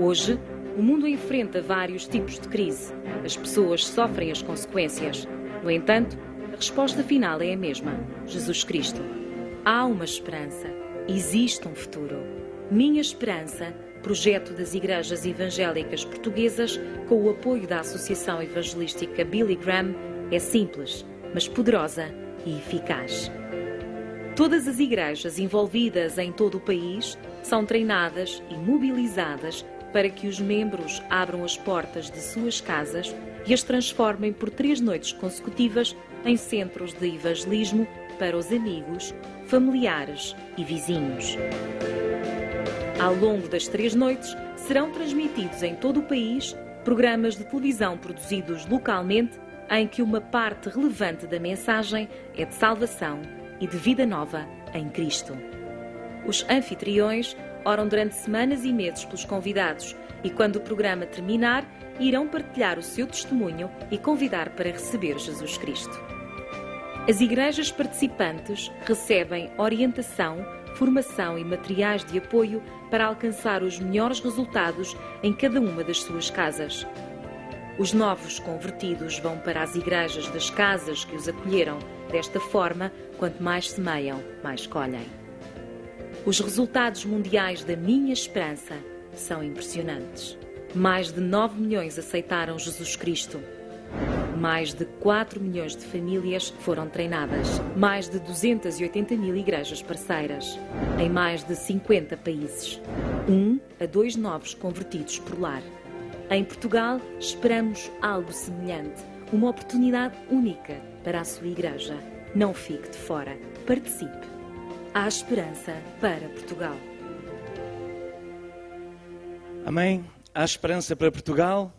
Hoje, o mundo enfrenta vários tipos de crise. As pessoas sofrem as consequências. No entanto, a resposta final é a mesma: Jesus Cristo. Há uma esperança. Existe um futuro. Minha Esperança, projeto das Igrejas Evangélicas Portuguesas, com o apoio da Associação Evangelística Billy Graham, é simples, mas poderosa e eficaz. Todas as igrejas envolvidas em todo o país são treinadas e mobilizadas para que os membros abram as portas de suas casas e as transformem por 3 noites consecutivas em centros de evangelismo para os amigos, familiares e vizinhos. Ao longo das 3 noites, serão transmitidos em todo o país programas de televisão produzidos localmente em que uma parte relevante da mensagem é de salvação e de vida nova em Cristo. Os anfitriões oram durante semanas e meses pelos convidados e, quando o programa terminar, irão partilhar o seu testemunho e convidar para receber Jesus Cristo. As igrejas participantes recebem orientação, formação e materiais de apoio para alcançar os melhores resultados em cada uma das suas casas. Os novos convertidos vão para as igrejas das casas que os acolheram. Desta forma, quanto mais semeiam, mais colhem. Os resultados mundiais da Minha Esperança são impressionantes. Mais de 9 milhões aceitaram Jesus Cristo. Mais de 4 milhões de famílias foram treinadas. Mais de 280 mil igrejas parceiras. Em mais de 50 países. 1 a 2 novos convertidos por lar. Em Portugal, esperamos algo semelhante. Uma oportunidade única para a sua igreja. Não fique de fora. Participe. Há esperança para Portugal. Amém? Há esperança para Portugal?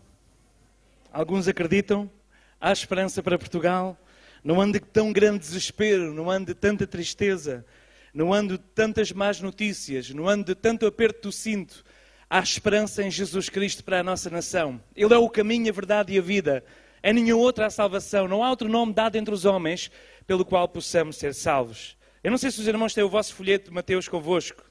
Alguns acreditam? Há esperança para Portugal? Não ande tão grande desespero, não ande tanta tristeza, não ande tantas más notícias, não ande tanto aperto do cinto. Há esperança em Jesus Cristo para a nossa nação. Ele é o caminho, a verdade e a vida. Em nenhum outro há salvação. Não há outro nome dado entre os homens pelo qual possamos ser salvos. Eu não sei se os irmãos têm o vosso folheto de Mateus convosco.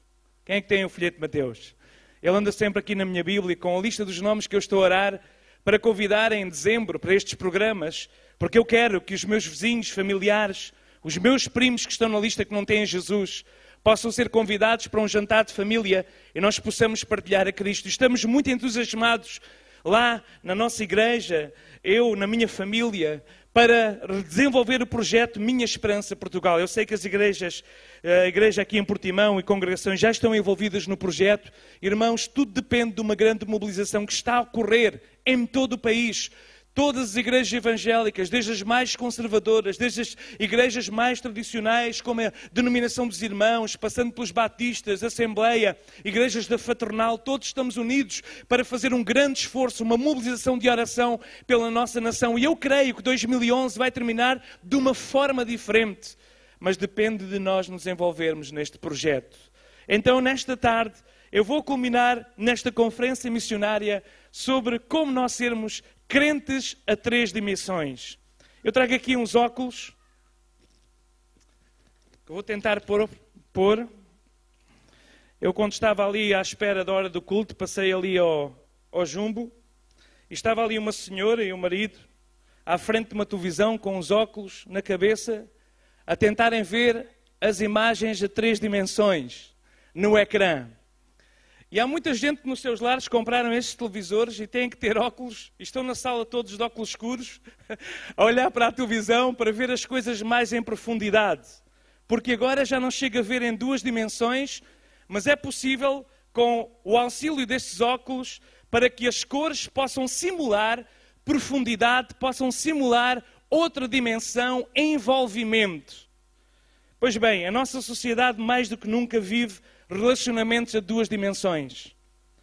Quem é que tem o folheto de Mateus? Ele anda sempre aqui na minha Bíblia com a lista dos nomes que eu estou a orar para convidar em dezembro para estes programas, porque eu quero que os meus vizinhos, familiares, os meus primos que estão na lista que não têm Jesus, possam ser convidados para um jantar de família e nós possamos partilhar a Cristo. Estamos muito entusiasmados lá na nossa igreja, eu, na minha família, para desenvolver o projeto Minha Esperança Portugal. Eu sei que as igrejas, a igreja aqui em Portimão e congregações já estão envolvidas no projeto. Irmãos, tudo depende de uma grande mobilização que está a ocorrer em todo o país. Todas as igrejas evangélicas, desde as mais conservadoras, desde as igrejas mais tradicionais, como a denominação dos irmãos, passando pelos batistas, Assembleia, igrejas da Fraternal, todos estamos unidos para fazer um grande esforço, uma mobilização de oração pela nossa nação. E eu creio que 2011 vai terminar de uma forma diferente, mas depende de nós nos envolvermos neste projeto. Então, nesta tarde, eu vou culminar nesta conferência missionária sobre como nós sermos crentes a 3 dimensões. Eu trago aqui uns óculos que eu vou tentar pôr. Eu, quando estava ali à espera da hora do culto, passei ali ao Jumbo e estava ali uma senhora e um marido à frente de uma televisão com os óculos na cabeça a tentarem ver as imagens a 3 dimensões no ecrã. E há muita gente que nos seus lares compraram estes televisores e têm que ter óculos, e estão na sala todos de óculos escuros, a olhar para a televisão para ver as coisas mais em profundidade. Porque agora já não chega a ver em 2 dimensões, mas é possível, com o auxílio destes óculos, para que as cores possam simular profundidade, possam simular outra dimensão, envolvimento. Pois bem, a nossa sociedade mais do que nunca vive relacionamentos a 2 dimensões.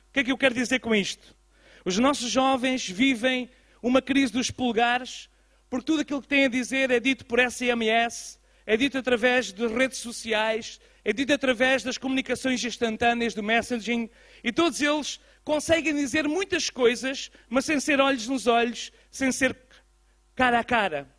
O que é que eu quero dizer com isto? Os nossos jovens vivem uma crise dos polegares, porque tudo aquilo que têm a dizer é dito por SMS, é dito através de redes sociais, é dito através das comunicações instantâneas do messaging, e todos eles conseguem dizer muitas coisas, mas sem ser olhos nos olhos, sem ser cara a cara.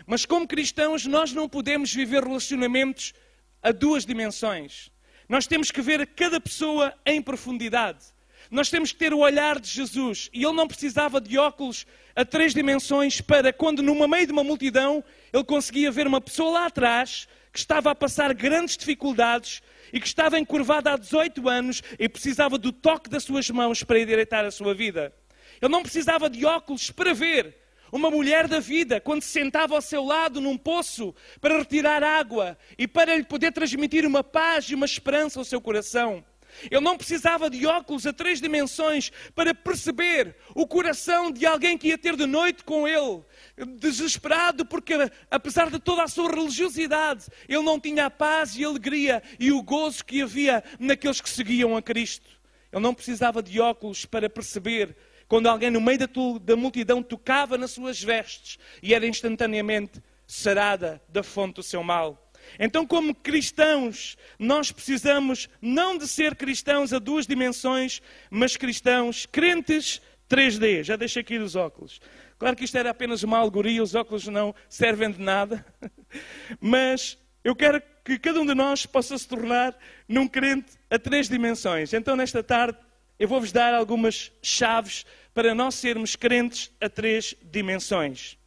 Mas como cristãos, nós não podemos viver relacionamentos a 2 dimensões. Nós temos que ver cada pessoa em profundidade. nós temos que ter o olhar de Jesus. E ele não precisava de óculos a 3 dimensões para, quando no meio de uma multidão, ele conseguia ver uma pessoa lá atrás que estava a passar grandes dificuldades e que estava encurvada há 18 anos e precisava do toque das suas mãos para endireitar a sua vida. Ele não precisava de óculos para ver uma mulher da vida, quando se sentava ao seu lado num poço para retirar água e para lhe poder transmitir uma paz e uma esperança ao seu coração. Ele não precisava de óculos a 3 dimensões para perceber o coração de alguém que ia ter de noite com ele, desesperado porque, apesar de toda a sua religiosidade, ele não tinha a paz e a alegria e o gozo que havia naqueles que seguiam a Cristo. Ele não precisava de óculos para perceber quando alguém no meio da multidão tocava nas suas vestes e era instantaneamente sarada da fonte do seu mal. Então, como cristãos, nós precisamos não de ser cristãos a 2 dimensões, mas cristãos crentes 3D. Já deixei aqui os óculos. Claro que isto era apenas uma alegoria, os óculos não servem de nada. Mas eu quero que cada um de nós possa se tornar num crente a 3 dimensões. Então, nesta tarde, eu vou-vos dar algumas chaves para nós sermos crentes a 3 dimensões.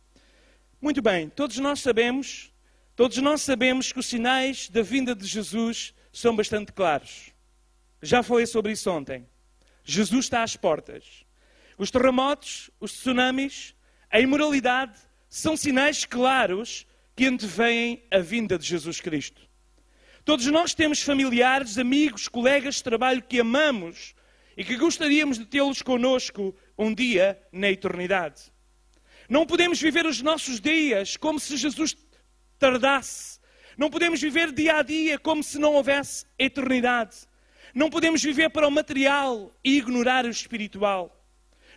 Muito bem, todos nós sabemos que os sinais da vinda de Jesus são bastante claros. Já falei sobre isso ontem. Jesus está às portas. Os terremotos, os tsunamis, a imoralidade são sinais claros que antevêm a vinda de Jesus Cristo. Todos nós temos familiares, amigos, colegas de trabalho que amamos e que gostaríamos de tê-los connosco um dia na eternidade. Não podemos viver os nossos dias como se Jesus tardasse. Não podemos viver dia a dia como se não houvesse eternidade. Não podemos viver para o material e ignorar o espiritual.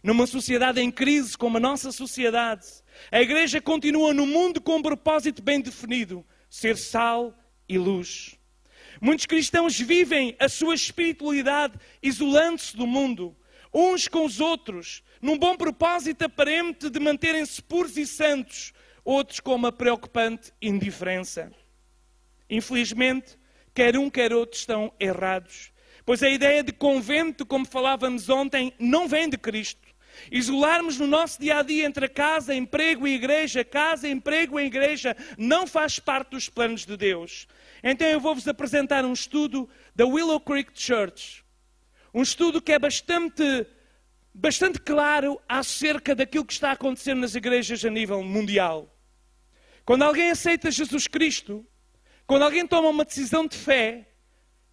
Numa sociedade em crise como a nossa sociedade, a Igreja continua no mundo com um propósito bem definido: ser sal e luz. Muitos cristãos vivem a sua espiritualidade isolando-se do mundo, uns com os outros, num bom propósito aparente de manterem-se puros e santos, outros com uma preocupante indiferença. Infelizmente, quer um quer outro estão errados, pois a ideia de convento, como falávamos ontem, não vem de Cristo. Isolarmos no nosso dia-a-dia entre a casa, emprego e igreja, casa, emprego e igreja, não faz parte dos planos de Deus. Então eu vou-vos apresentar um estudo da Willow Creek Church. Um estudo que é bastante claro acerca daquilo que está acontecendo nas igrejas a nível mundial. Quando alguém aceita Jesus Cristo, quando alguém toma uma decisão de fé,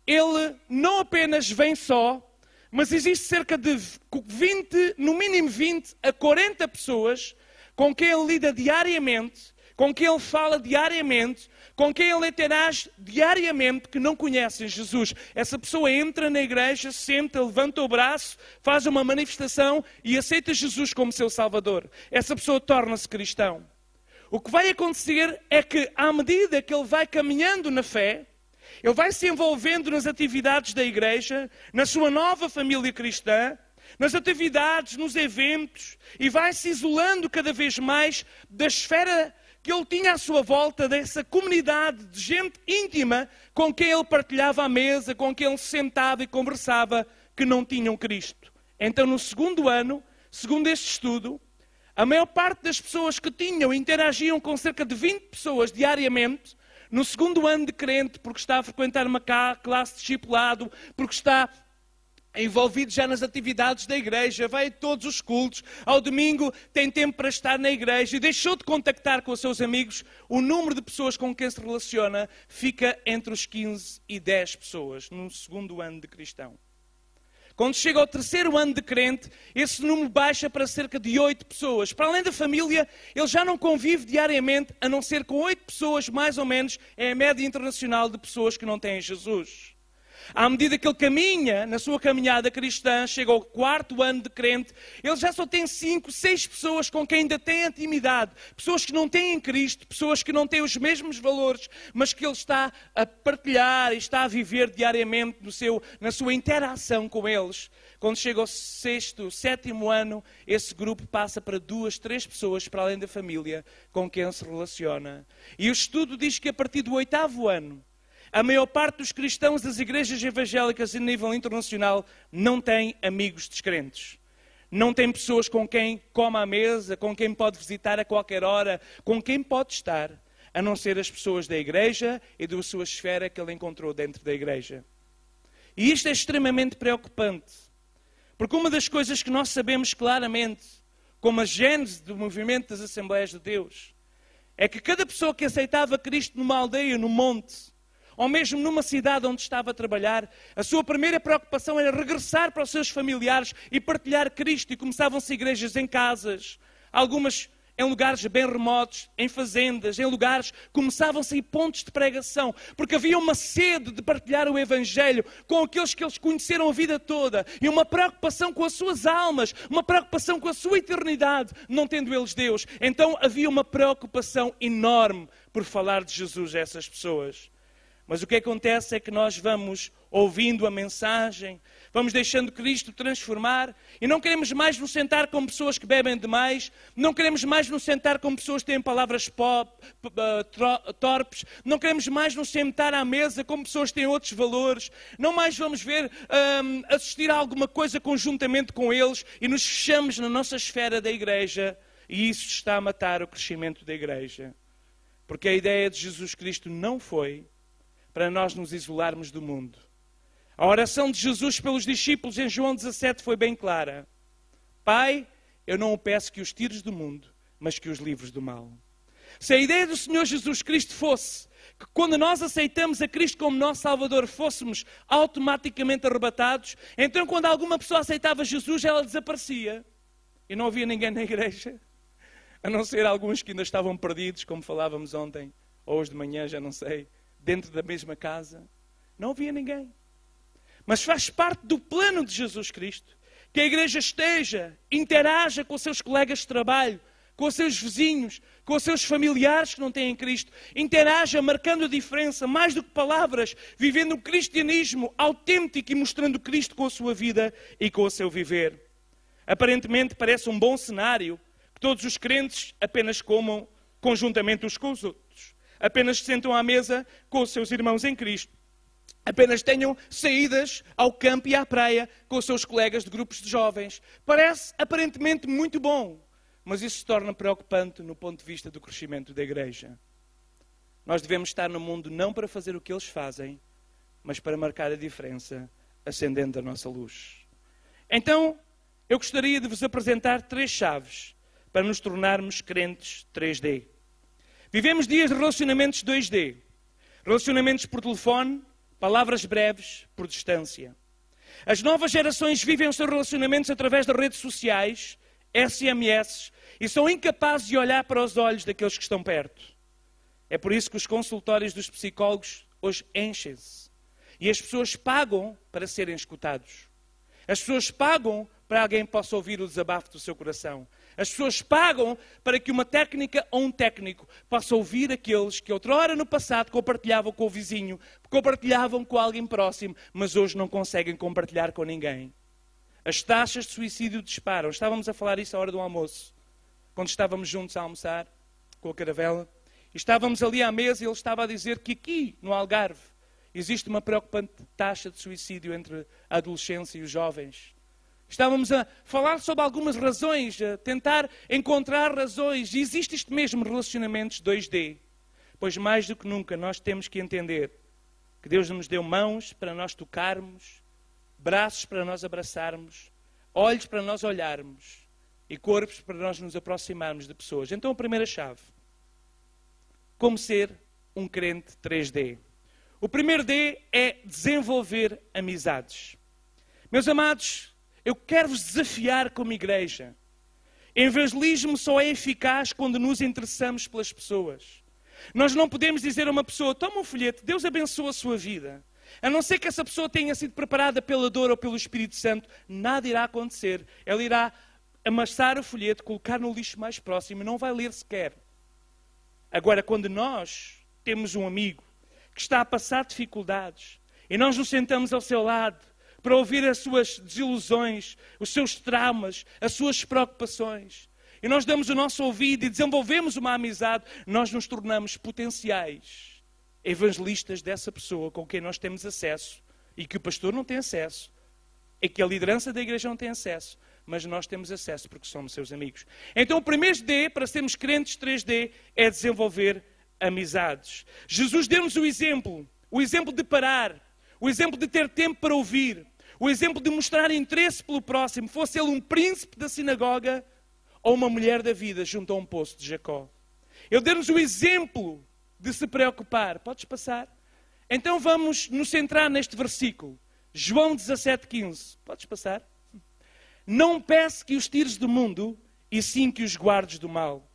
ele não apenas vem só, mas existe cerca de 20, no mínimo 20 a 40 pessoas com quem ele lida diariamente, com quem ele fala diariamente, com quem ele interage diariamente, que não conhecem Jesus. Essa pessoa entra na igreja, senta, levanta o braço, faz uma manifestação e aceita Jesus como seu Salvador. Essa pessoa torna-se cristão. O que vai acontecer é que, à medida que ele vai caminhando na fé, ele vai se envolvendo nas atividades da igreja, na sua nova família cristã, nas atividades, nos eventos, e vai se isolando cada vez mais da esfera que ele tinha à sua volta, dessa comunidade de gente íntima com quem ele partilhava a mesa, com quem ele se sentava e conversava, que não tinham Cristo. Então, no segundo ano, segundo este estudo, a maior parte das pessoas que tinham interagiam com cerca de 20 pessoas diariamente, no segundo ano de crente, porque está a frequentar uma classe de discipulado, porque está envolvido já nas atividades da igreja, vai a todos os cultos, ao domingo tem tempo para estar na igreja e deixou de contactar com os seus amigos, o número de pessoas com quem se relaciona fica entre os 15 e 10 pessoas no segundo ano de cristão. Quando chega ao terceiro ano de crente, esse número baixa para cerca de 8 pessoas. Para além da família, ele já não convive diariamente, a não ser com 8 pessoas, mais ou menos, é a média internacional de pessoas que não têm Jesus. À medida que ele caminha na sua caminhada cristã, chega ao quarto ano de crente, ele já só tem 5, 6 pessoas com quem ainda tem intimidade. Pessoas que não têm Cristo, pessoas que não têm os mesmos valores, mas que ele está a partilhar e está a viver diariamente na sua interação com eles. Quando chega ao 6º, 7º ano, esse grupo passa para 2, 3 pessoas, para além da família, com quem ele se relaciona. E o estudo diz que a partir do 8º ano, A maior parte dos cristãos das igrejas evangélicas a nível internacional não tem amigos descrentes. Não tem pessoas com quem come à mesa, com quem pode visitar a qualquer hora, com quem pode estar, a não ser as pessoas da igreja e da sua esfera que ele encontrou dentro da igreja. E isto é extremamente preocupante, porque uma das coisas que nós sabemos claramente, como a gênese do movimento das Assembleias de Deus, é que cada pessoa que aceitava Cristo numa aldeia, num monte, ou mesmo numa cidade onde estava a trabalhar, a sua primeira preocupação era regressar para os seus familiares e partilhar Cristo. E começavam-se igrejas em casas, algumas em lugares bem remotos, em fazendas, em lugares, começavam-se a ir pontos de pregação, porque havia uma sede de partilhar o Evangelho com aqueles que eles conheceram a vida toda, e uma preocupação com as suas almas, uma preocupação com a sua eternidade, não tendo eles Deus. Então havia uma preocupação enorme por falar de Jesus a essas pessoas. Mas o que acontece é que nós vamos ouvindo a mensagem, vamos deixando Cristo transformar e não queremos mais nos sentar com pessoas que bebem demais, não queremos mais nos sentar com pessoas que têm palavras torpes, não queremos mais nos sentar à mesa com pessoas que têm outros valores, não mais vamos assistir a alguma coisa conjuntamente com eles e nos fechamos na nossa esfera da igreja, e isso está a matar o crescimento da igreja. Porque a ideia de Jesus Cristo não foi para nós nos isolarmos do mundo. A oração de Jesus pelos discípulos em João 17 foi bem clara. Pai, eu não o peço que os tires do mundo, mas que os livres do mal. Se a ideia do Senhor Jesus Cristo fosse que quando nós aceitamos a Cristo como nosso Salvador fôssemos automaticamente arrebatados, então quando alguma pessoa aceitava Jesus, ela desaparecia. E não havia ninguém na igreja, a não ser alguns que ainda estavam perdidos, como falávamos ontem, ou hoje de manhã, já não sei, dentro da mesma casa. Não havia ninguém. Mas faz parte do plano de Jesus Cristo que a igreja esteja, interaja com os seus colegas de trabalho, com os seus vizinhos, com os seus familiares que não têm Cristo. Interaja marcando a diferença, mais do que palavras, vivendo um cristianismo autêntico e mostrando Cristo com a sua vida e com o seu viver. Aparentemente parece um bom cenário que todos os crentes apenas comam conjuntamente uns com os outros. Apenas se sentam à mesa com os seus irmãos em Cristo. Apenas tenham saídas ao campo e à praia com os seus colegas de grupos de jovens. Parece aparentemente muito bom, mas isso se torna preocupante no ponto de vista do crescimento da igreja. Nós devemos estar no mundo não para fazer o que eles fazem, mas para marcar a diferença, acendendo a nossa luz. Então, eu gostaria de vos apresentar 3 chaves para nos tornarmos crentes 3D. Vivemos dias de relacionamentos 2D. Relacionamentos por telefone, palavras breves, por distância. As novas gerações vivem os seus relacionamentos através das redes sociais, SMS, e são incapazes de olhar para os olhos daqueles que estão perto. É por isso que os consultórios dos psicólogos hoje enchem-se. E as pessoas pagam para serem escutados. As pessoas pagam para alguém possa ouvir o desabafo do seu coração. As pessoas pagam para que uma técnica ou um técnico possa ouvir aqueles que outrora no passado compartilhavam com o vizinho, compartilhavam com alguém próximo, mas hoje não conseguem compartilhar com ninguém. As taxas de suicídio disparam. Estávamos a falar isso à hora do almoço, quando estávamos juntos a almoçar com a caravela. E estávamos ali à mesa e ele estava a dizer que aqui, no Algarve, existe uma preocupante taxa de suicídio entre a adolescência e os jovens. Estávamos a falar sobre algumas razões, a tentar encontrar razões. E existe isto mesmo, relacionamentos 2D. Pois mais do que nunca nós temos que entender que Deus nos deu mãos para nós tocarmos, braços para nós abraçarmos, olhos para nós olharmos e corpos para nós nos aproximarmos de pessoas. Então a primeira chave. Como ser um crente 3D. O primeiro D é desenvolver amizades. Meus amados, eu quero-vos desafiar como igreja. Evangelismo só é eficaz quando nos interessamos pelas pessoas. Nós não podemos dizer a uma pessoa, toma um folheto, Deus abençoa a sua vida. A não ser que essa pessoa tenha sido preparada pela dor ou pelo Espírito Santo, nada irá acontecer. Ela irá amassar o folheto, colocar no lixo mais próximo e não vai ler sequer. Agora, quando nós temos um amigo que está a passar dificuldades e nós nos sentamos ao seu lado para ouvir as suas desilusões, os seus traumas, as suas preocupações, e nós damos o nosso ouvido e desenvolvemos uma amizade, nós nos tornamos potenciais evangelistas dessa pessoa com quem nós temos acesso e que o pastor não tem acesso, e que a liderança da igreja não tem acesso, mas nós temos acesso porque somos seus amigos. Então o primeiro D, para sermos crentes 3D, é desenvolver amizades. Jesus deu-nos o exemplo de parar, o exemplo de ter tempo para ouvir, o exemplo de mostrar interesse pelo próximo, fosse ele um príncipe da sinagoga ou uma mulher da vida junto a um poço de Jacó. Ele deu-nos o exemplo de se preocupar. Podes passar? Então vamos nos centrar neste versículo. João 17,15. Podes passar? Não peço que os tires do mundo, e sim que os guardes do mal.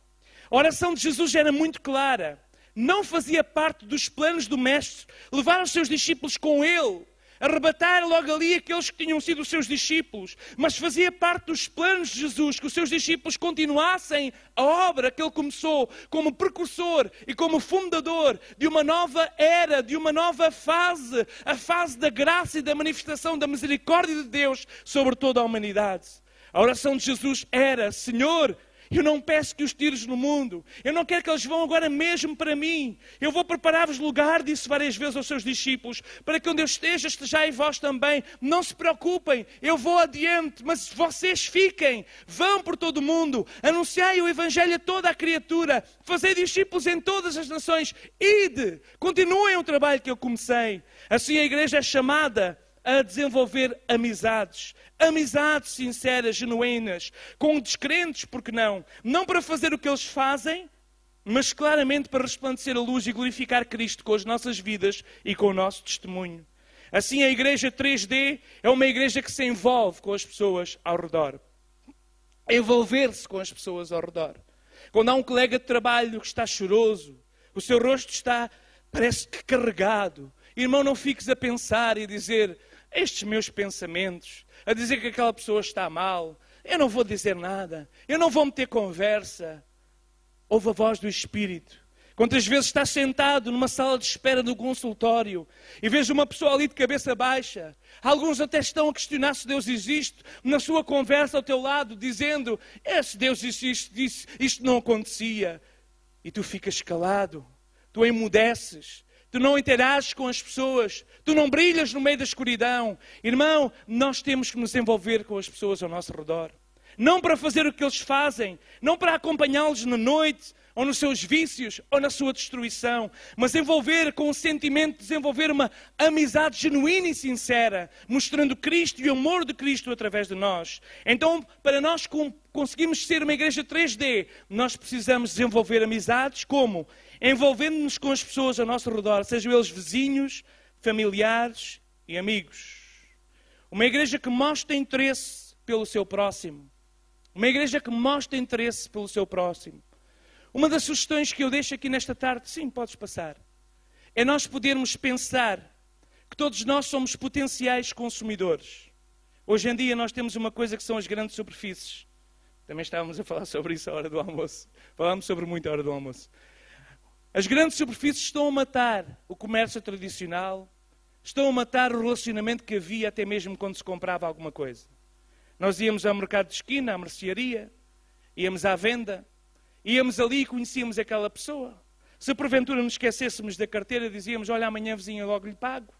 A oração de Jesus era muito clara. Não fazia parte dos planos do Mestre levar os seus discípulos com ele, arrebatar logo ali aqueles que tinham sido os seus discípulos, mas fazia parte dos planos de Jesus que os seus discípulos continuassem a obra que ele começou como precursor e como fundador de uma nova era, de uma nova fase, a fase da graça e da manifestação da misericórdia de Deus sobre toda a humanidade. A oração de Jesus era: Senhor, eu não peço que os tires no mundo. Eu não quero que eles vão agora mesmo para mim. Eu vou preparar-vos lugar, disse várias vezes aos seus discípulos, para que onde eu esteja, estejais vós também. Não se preocupem, eu vou adiante, mas vocês fiquem. Vão por todo o mundo, anunciai o Evangelho a toda a criatura, fazei discípulos em todas as nações. Ide, continuem o trabalho que eu comecei. Assim a igreja é chamada a desenvolver amizades sinceras, genuínas, com descrentes, porque não? Não para fazer o que eles fazem, mas claramente para resplandecer a luz e glorificar Cristo com as nossas vidas e com o nosso testemunho. Assim a igreja 3D é uma igreja que se envolve com as pessoas ao redor. Envolver-se com as pessoas ao redor. Quando há um colega de trabalho que está choroso, o seu rosto está, parece que carregado. Irmão, não fiques a pensar e a dizer: estes meus pensamentos, a dizer que aquela pessoa está mal, eu não vou dizer nada, eu não vou meter conversa. Ouve a voz do Espírito. Quantas vezes estás sentado numa sala de espera no consultório e vês uma pessoa ali de cabeça baixa, alguns até estão a questionar se Deus existe, na sua conversa ao teu lado, dizendo: se Deus existe, isto não acontecia. E tu ficas calado, tu emudeces. Tu não interages com as pessoas, tu não brilhas no meio da escuridão. Irmão, nós temos que nos envolver com as pessoas ao nosso redor. Não para fazer o que eles fazem, não para acompanhá-los na noite, ou nos seus vícios, ou na sua destruição, mas envolver com o sentimento de desenvolver uma amizade genuína e sincera, mostrando Cristo e o amor de Cristo através de nós. Então, para nós conseguirmos ser uma igreja 3D, nós precisamos desenvolver amizades como? Envolvendo-nos com as pessoas ao nosso redor, sejam eles vizinhos, familiares e amigos. Uma igreja que mostra interesse pelo seu próximo. Uma igreja que mostra interesse pelo seu próximo. Uma das sugestões que eu deixo aqui nesta tarde, sim, podes passar, é nós podermos pensar que todos nós somos potenciais consumidores. Hoje em dia nós temos uma coisa que são as grandes superfícies. Também estávamos a falar sobre isso à hora do almoço. Falámos sobre muito à hora do almoço. As grandes superfícies estão a matar o comércio tradicional, estão a matar o relacionamento que havia até mesmo quando se comprava alguma coisa. Nós íamos ao mercado de esquina, à mercearia, íamos à venda, íamos ali e conhecíamos aquela pessoa. Se porventura nos esquecêssemos da carteira, dizíamos: olha, amanhã vizinha logo lhe pago.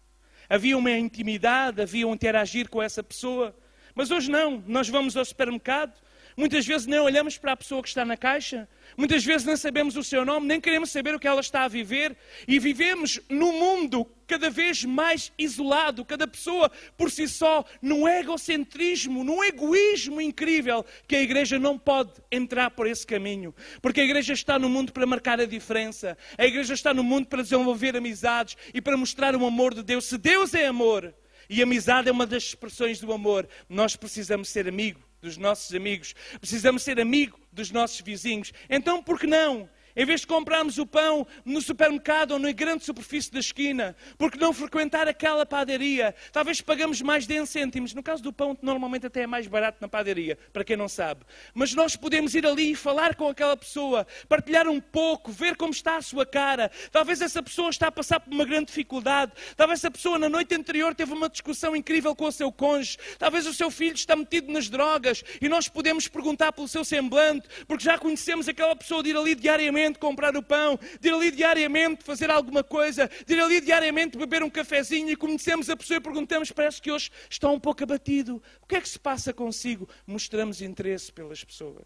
Havia uma intimidade, havia um interagir com essa pessoa. Mas hoje não, nós vamos ao supermercado, muitas vezes nem olhamos para a pessoa que está na caixa, muitas vezes nem sabemos o seu nome, nem queremos saber o que ela está a viver, e vivemos num mundo cada vez mais isolado, cada pessoa por si só, num egocentrismo, num egoísmo incrível, que a igreja não pode entrar por esse caminho, porque a igreja está no mundo para marcar a diferença, a igreja está no mundo para desenvolver amizades e para mostrar o amor de Deus. Se Deus é amor, e amizade é uma das expressões do amor, nós precisamos ser amigos dos nossos amigos, precisamos ser amigo dos nossos vizinhos. Então, por que não? Em vez de comprarmos o pão no supermercado ou na grande superfície da esquina, por que não frequentar aquela padaria? Talvez pagamos mais de 10 cêntimos. No caso do pão, normalmente até é mais barato na padaria, para quem não sabe. Mas nós podemos ir ali e falar com aquela pessoa, partilhar um pouco, ver como está a sua cara. Talvez essa pessoa está a passar por uma grande dificuldade. Talvez essa pessoa na noite anterior teve uma discussão incrível com o seu cônjuge. Talvez o seu filho está metido nas drogas e nós podemos perguntar pelo seu semblante, porque já conhecemos aquela pessoa de ir ali diariamente diariamente comprar o pão, de ir ali diariamente fazer alguma coisa, de ir ali diariamente beber um cafezinho e conhecemos a pessoa e perguntamos, parece que hoje está um pouco abatido. O que é que se passa consigo? Mostramos interesse pelas pessoas.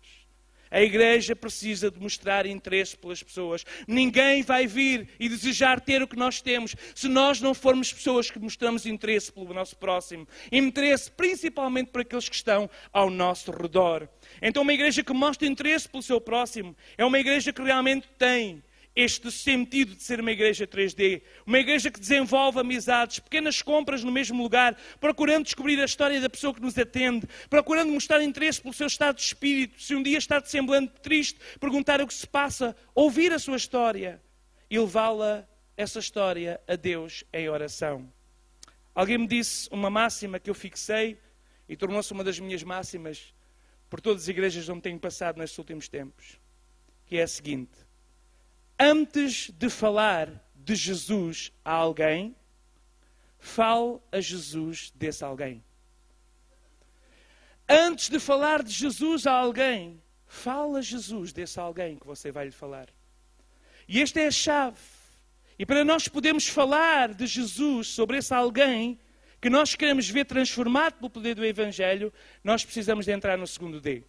A igreja precisa de mostrar interesse pelas pessoas. Ninguém vai vir e desejar ter o que nós temos se nós não formos pessoas que mostramos interesse pelo nosso próximo. Interesse principalmente por aqueles que estão ao nosso redor. Então uma igreja que mostra interesse pelo seu próximo é uma igreja que realmente tem este sentido de ser uma igreja 3D. Uma igreja que desenvolve amizades, pequenas compras no mesmo lugar, procurando descobrir a história da pessoa que nos atende, procurando mostrar interesse pelo seu estado de espírito. Se um dia está de semblante triste, perguntar o que se passa, ouvir a sua história e levá-la, essa história, a Deus em oração. Alguém me disse uma máxima que eu fixei e tornou-se uma das minhas máximas por todas as igrejas onde tenho passado nestes últimos tempos, que é a seguinte: antes de falar de Jesus a alguém, fale a Jesus desse alguém. Antes de falar de Jesus a alguém, fale a Jesus desse alguém que você vai lhe falar. E esta é a chave. E para nós podermos falar de Jesus sobre esse alguém que nós queremos ver transformado pelo poder do Evangelho, nós precisamos de entrar no segundo D.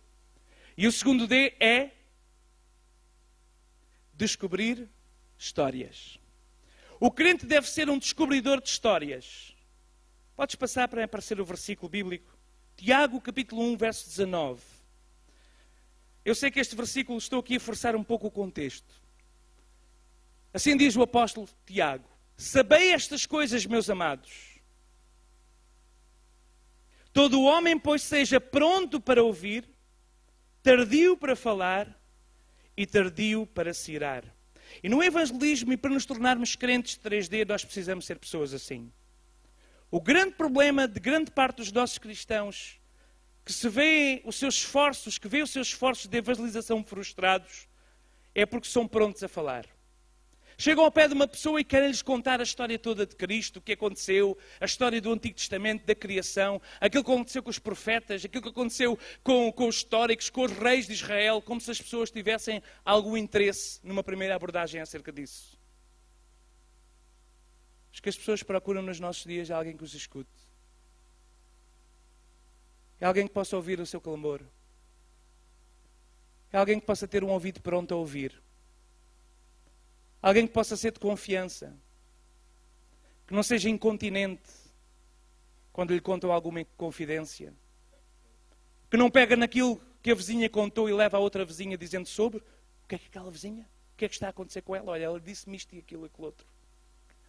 E o segundo D é descobrir histórias. O crente deve ser um descobridor de histórias. Podes passar para aparecer o versículo bíblico? Tiago, capítulo 1, verso 19. Eu sei que este versículo, estou aqui a forçar um pouco o contexto. Assim diz o apóstolo Tiago: sabei estas coisas, meus amados. Todo o homem, pois, seja pronto para ouvir, tardio para falar e tardio para se irar. E no evangelismo, e para nos tornarmos crentes de 3D, nós precisamos ser pessoas assim. O grande problema de grande parte dos nossos cristãos, que vê os seus esforços de evangelização frustrados, é porque são prontos a falar. Chegam ao pé de uma pessoa e querem-lhes contar a história toda de Cristo, o que aconteceu, a história do Antigo Testamento, da criação, aquilo que aconteceu com os profetas, aquilo que aconteceu com os históricos, com os reis de Israel, como se as pessoas tivessem algum interesse numa primeira abordagem acerca disso. Mas que as pessoas procuram nos nossos dias é alguém que os escute. É alguém que possa ouvir o seu clamor. É alguém que possa ter um ouvido pronto a ouvir. Alguém que possa ser de confiança. Que não seja incontinente quando lhe contam alguma confidência. Que não pega naquilo que a vizinha contou e leva a outra vizinha dizendo sobre o que é que aquela vizinha? O que é que está a acontecer com ela? Olha, ela disse-me isto e aquilo outro.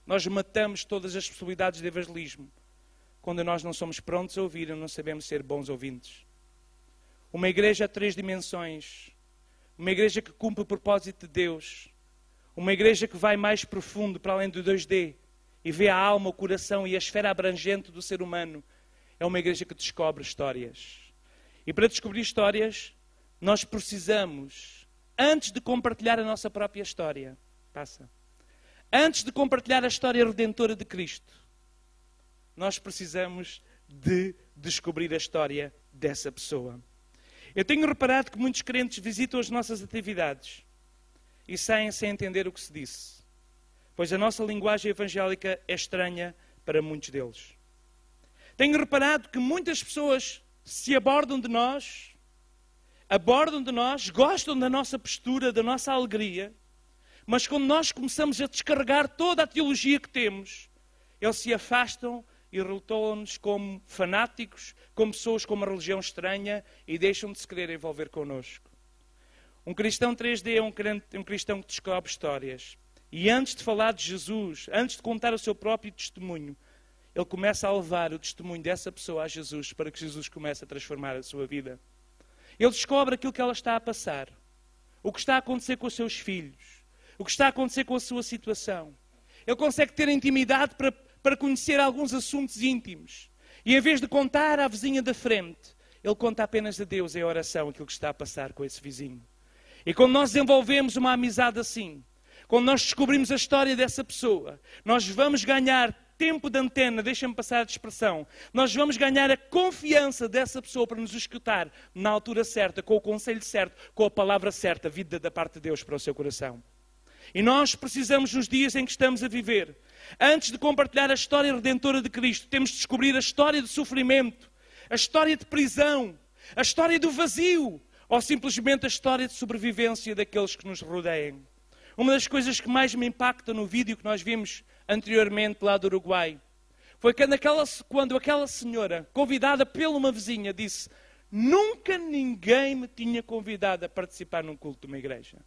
Nós matamos todas as possibilidades de evangelismo quando nós não somos prontos a ouvir e não sabemos ser bons ouvintes. Uma igreja a 3 dimensões. Uma igreja que cumpre o propósito de Deus. Uma igreja que vai mais profundo para além do 2D e vê a alma, o coração e a esfera abrangente do ser humano. É uma igreja que descobre histórias. E para descobrir histórias, nós precisamos, antes de compartilhar a nossa própria história, antes de compartilhar a história redentora de Cristo, nós precisamos de descobrir a história dessa pessoa. Eu tenho reparado que muitos crentes visitam as nossas atividades e saem sem entender o que se disse, pois a nossa linguagem evangélica é estranha para muitos deles. Tenho reparado que muitas pessoas se abordam de nós, gostam da nossa postura, da nossa alegria, mas quando nós começamos a descarregar toda a teologia que temos, eles se afastam e rotulam-nos como fanáticos, como pessoas com uma religião estranha e deixam de se querer envolver connosco. Um cristão 3D é um cristão que descobre histórias. E antes de falar de Jesus, antes de contar o seu próprio testemunho, ele começa a levar o testemunho dessa pessoa a Jesus para que Jesus comece a transformar a sua vida. Ele descobre aquilo que ela está a passar, o que está a acontecer com os seus filhos, o que está a acontecer com a sua situação. Ele consegue ter intimidade para conhecer alguns assuntos íntimos. E em vez de contar à vizinha da frente, ele conta apenas a Deus em oração aquilo que está a passar com esse vizinho. E quando nós desenvolvemos uma amizade assim, quando nós descobrimos a história dessa pessoa, nós vamos ganhar tempo de antena, deixem-me passar a expressão, nós vamos ganhar a confiança dessa pessoa para nos escutar na altura certa, com o conselho certo, com a palavra certa, vida da parte de Deus para o seu coração. E nós precisamos, nos dias em que estamos a viver, antes de compartilhar a história redentora de Cristo, temos de descobrir a história de sofrimento, a história de prisão, a história do vazio, ou simplesmente a história de sobrevivência daqueles que nos rodeiam. Uma das coisas que mais me impacta no vídeo que nós vimos anteriormente lá do Uruguai, foi quando aquela senhora, convidada por uma vizinha, disse: nunca ninguém me tinha convidado a participar num culto de uma igreja.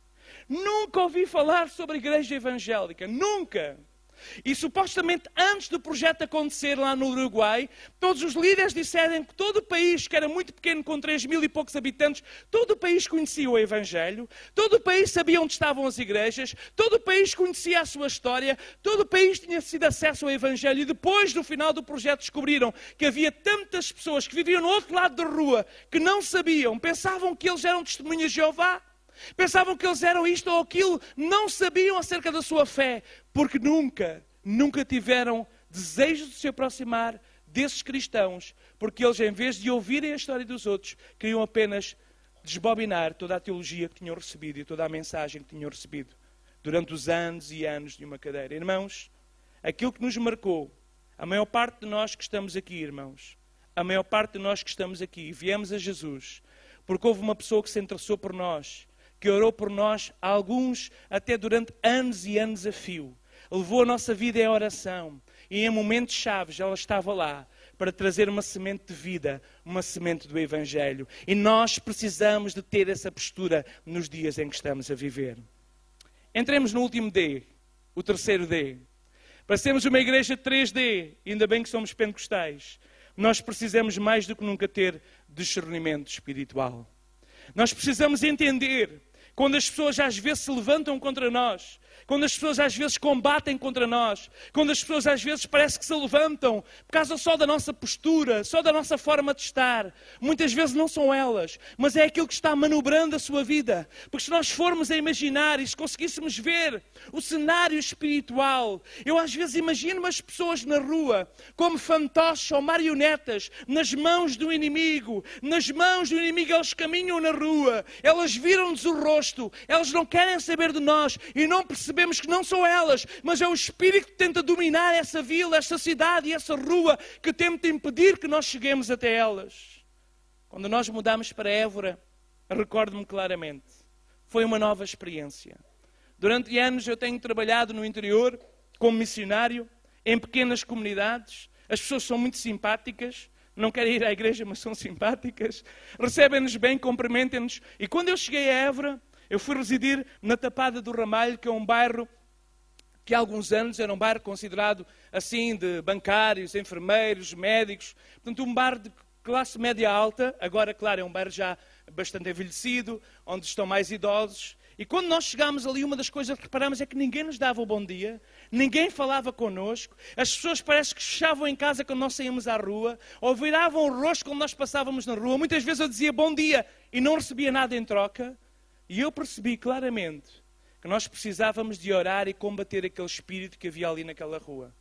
Nunca ouvi falar sobre a igreja evangélica, nunca. E supostamente antes do projeto acontecer lá no Uruguai, todos os líderes disseram que todo o país, que era muito pequeno, com 3.000 e poucos habitantes, todo o país conhecia o Evangelho, todo o país sabia onde estavam as igrejas, todo o país conhecia a sua história, todo o país tinha sido acesso ao Evangelho. E depois, no final do projeto, descobriram que havia tantas pessoas que viviam no outro lado da rua, que não sabiam, pensavam que eles eram testemunhas de Jeová, pensavam que eles eram isto ou aquilo, não sabiam acerca da sua fé, porque nunca tiveram desejo de se aproximar desses cristãos, porque eles, em vez de ouvirem a história dos outros, queriam apenas desbobinar toda a teologia que tinham recebido e toda a mensagem que tinham recebido durante os anos e anos de uma cadeira. Irmãos, aquilo que nos marcou, a maior parte de nós que estamos aqui, irmãos, a maior parte de nós que estamos aqui, viemos a Jesus, porque houve uma pessoa que se interessou por nós, que orou por nós, alguns até durante anos e anos a fio. Levou a nossa vida em oração e em momentos chaves ela estava lá para trazer uma semente de vida, uma semente do Evangelho. E nós precisamos de ter essa postura nos dias em que estamos a viver. Entremos no último D, o terceiro D. Para sermos uma igreja 3D, ainda bem que somos pentecostais, nós precisamos mais do que nunca ter discernimento espiritual. Nós precisamos entender quando as pessoas às vezes se levantam contra nós, quando as pessoas às vezes combatem contra nós, quando as pessoas às vezes parece que se levantam por causa só da nossa postura, só da nossa forma de estar. Muitas vezes não são elas, mas é aquilo que está manobrando a sua vida. Porque se nós formos a imaginar e se conseguíssemos ver o cenário espiritual, eu às vezes imagino as pessoas na rua como fantoches ou marionetas nas mãos do inimigo. Nas mãos do inimigo eles caminham na rua, elas viram-nos o rosto, elas não querem saber de nós e não percebemos que não são elas, mas é o Espírito que tenta dominar essa vila, essa cidade e essa rua, que tenta impedir que nós cheguemos até elas. Quando nós mudámos para Évora, recordo-me claramente, foi uma nova experiência. Durante anos eu tenho trabalhado no interior, como missionário, em pequenas comunidades. As pessoas são muito simpáticas, não querem ir à igreja, mas são simpáticas, recebem-nos bem, cumprimentem-nos. E quando eu cheguei a Évora, eu fui residir na Tapada do Ramalho, que é um bairro que há alguns anos era um bairro considerado assim de bancários, enfermeiros, médicos. Portanto, um bairro de classe média alta. Agora, claro, é um bairro já bastante envelhecido, onde estão mais idosos. E quando nós chegámos ali, uma das coisas que reparamos é que ninguém nos dava o bom dia, ninguém falava connosco, as pessoas parece que fechavam em casa quando nós saímos à rua, ou viravam o rosto quando nós passávamos na rua. Muitas vezes eu dizia bom dia e não recebia nada em troca. E eu percebi claramente que nós precisávamos de orar e combater aquele espírito que havia ali naquela rua.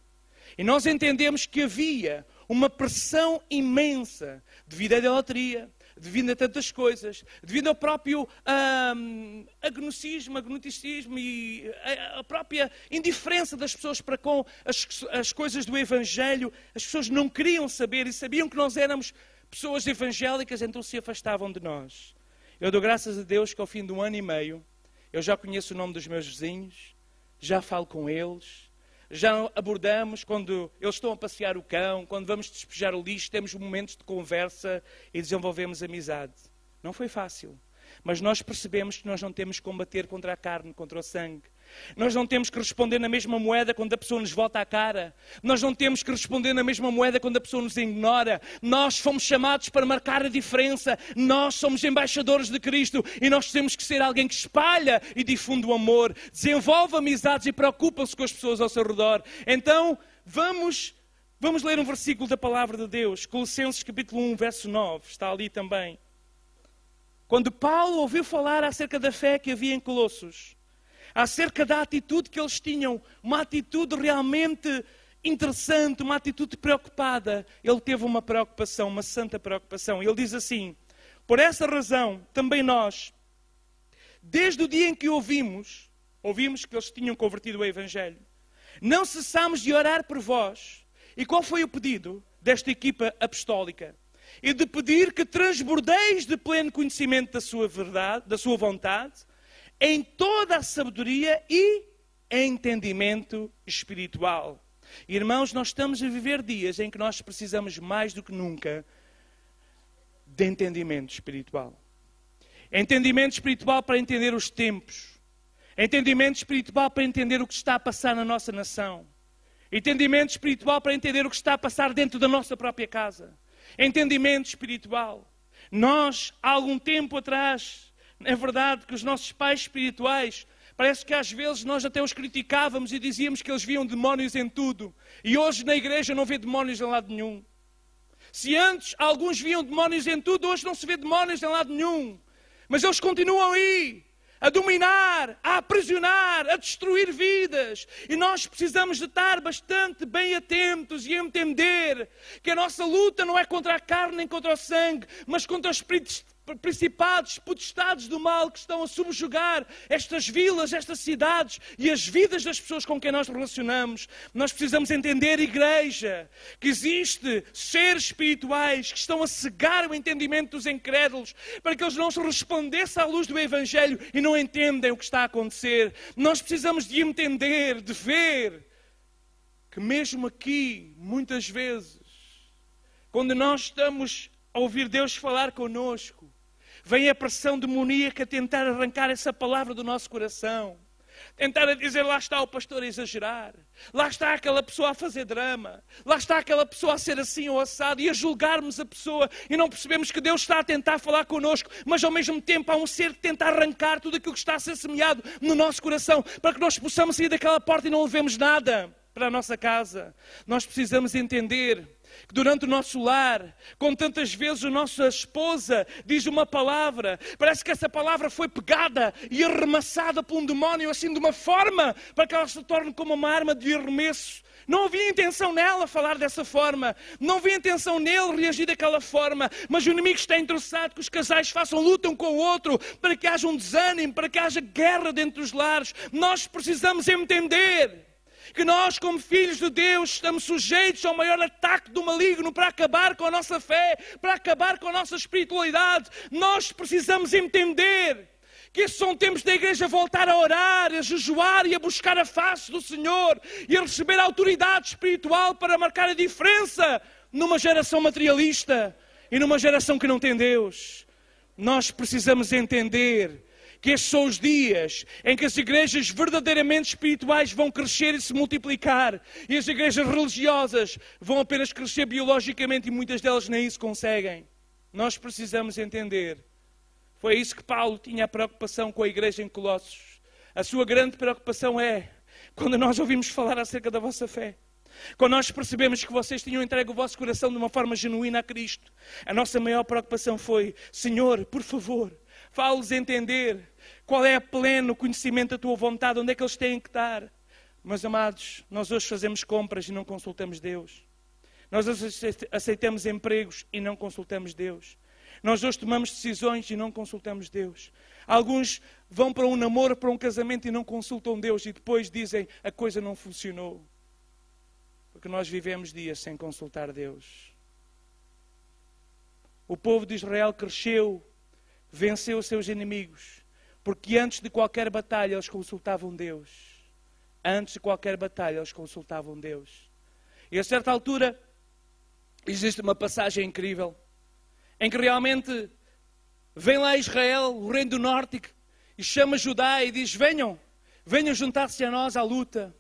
E nós entendemos que havia uma pressão imensa devido à idolatria, devido a tantas coisas, devido ao próprio agnosticismo e a própria indiferença das pessoas para com as coisas do Evangelho. As pessoas não queriam saber e sabiam que nós éramos pessoas evangélicas, então se afastavam de nós. Eu dou graças a Deus que ao fim de 1 ano e meio, eu já conheço o nome dos meus vizinhos, já falo com eles, já abordamos quando eles estão a passear o cão, quando vamos despejar o lixo, temos momentos de conversa e desenvolvemos amizade. Não foi fácil, mas nós percebemos que nós não temos que combater contra a carne, contra o sangue. Nós não temos que responder na mesma moeda quando a pessoa nos volta a cara. Nós não temos que responder na mesma moeda quando a pessoa nos ignora. Nós fomos chamados para marcar a diferença. Nós somos embaixadores de Cristo e nós temos que ser alguém que espalha e difunde o amor, desenvolve amizades e preocupa-se com as pessoas ao seu redor. Então, vamos ler um versículo da palavra de Deus, Colossenses capítulo 1, verso 9, está ali também. Quando Paulo ouviu falar acerca da fé que havia em Colossos, acerca da atitude que eles tinham, uma atitude realmente interessante, uma atitude preocupada. Ele teve uma preocupação, uma santa preocupação. Ele diz assim: por essa razão, também nós, desde o dia em que ouvimos que eles tinham convertido ao Evangelho, não cessamos de orar por vós. E qual foi o pedido desta equipa apostólica? E de pedir que transbordeis de pleno conhecimento da sua verdade, da sua vontade, em toda a sabedoria e entendimento espiritual. Irmãos, nós estamos a viver dias em que nós precisamos mais do que nunca de entendimento espiritual. Entendimento espiritual para entender os tempos. Entendimento espiritual para entender o que está a passar na nossa nação. Entendimento espiritual para entender o que está a passar dentro da nossa própria casa. Entendimento espiritual. Nós, há algum tempo atrás, é verdade que os nossos pais espirituais, parece que às vezes nós até os criticávamos e dizíamos que eles viam demónios em tudo. E hoje na igreja não vê demónios em lado nenhum. Se antes alguns viam demónios em tudo, hoje não se vê demónios em lado nenhum. Mas eles continuam aí, a dominar, a aprisionar, a destruir vidas. E nós precisamos de estar bastante bem atentos e entender que a nossa luta não é contra a carne nem contra o sangue, mas contra os principados, potestades do mal que estão a subjugar estas vilas, estas cidades e as vidas das pessoas com quem nós relacionamos. Nós precisamos entender, igreja, que existe seres espirituais que estão a cegar o entendimento dos incrédulos para que eles não se resplandeçam à luz do Evangelho e não entendem o que está a acontecer. Nós precisamos de entender, de ver que mesmo aqui, muitas vezes, quando nós estamos a ouvir Deus falar connosco, vem a pressão demoníaca a tentar arrancar essa palavra do nosso coração. Tentar a dizer, lá está o pastor a exagerar. Lá está aquela pessoa a fazer drama. Lá está aquela pessoa a ser assim ou assado. E a julgarmos a pessoa e não percebemos que Deus está a tentar falar connosco. Mas ao mesmo tempo há um ser que tenta arrancar tudo aquilo que está a ser semeado no nosso coração. Para que nós possamos sair daquela porta e não levemos nada para a nossa casa. Nós precisamos entender que durante o nosso lar, como tantas vezes a nossa esposa diz uma palavra, parece que essa palavra foi pegada e arremessada por um demónio assim de uma forma para que ela se torne como uma arma de arremesso. Não havia intenção nela falar dessa forma, não havia intenção nele reagir daquela forma, mas o inimigo está interessado que os casais façam luta um com o outro, para que haja um desânimo, para que haja guerra dentro dos lares. Nós precisamos entender que nós, como filhos de Deus, estamos sujeitos ao maior ataque do maligno para acabar com a nossa fé, para acabar com a nossa espiritualidade. Nós precisamos entender que esses são tempos da igreja voltar a orar, a jejuar e a buscar a face do Senhor e a receber a autoridade espiritual para marcar a diferença numa geração materialista e numa geração que não tem Deus. Nós precisamos entender que estes são os dias em que as igrejas verdadeiramente espirituais vão crescer e se multiplicar. E as igrejas religiosas vão apenas crescer biologicamente e muitas delas nem isso conseguem. Nós precisamos entender. Foi isso que Paulo tinha a preocupação com a igreja em Colossos. A sua grande preocupação é, quando nós ouvimos falar acerca da vossa fé, quando nós percebemos que vocês tinham entregue o vosso coração de uma forma genuína a Cristo, a nossa maior preocupação foi, Senhor, por favor, fala-lhes entender qual é a pleno conhecimento da tua vontade, onde é que eles têm que estar. Meus amados, nós hoje fazemos compras e não consultamos Deus. Nós hoje aceitamos empregos e não consultamos Deus. Nós hoje tomamos decisões e não consultamos Deus. Alguns vão para um namoro, para um casamento e não consultam Deus e depois dizem a coisa não funcionou. Porque nós vivemos dias sem consultar Deus. O povo de Israel cresceu, venceu os seus inimigos, porque antes de qualquer batalha eles consultavam Deus. Antes de qualquer batalha eles consultavam Deus. E a certa altura existe uma passagem incrível, em que realmente vem lá Israel, o reino do norte, e chama Judá e diz, venham juntar-se a nós à luta.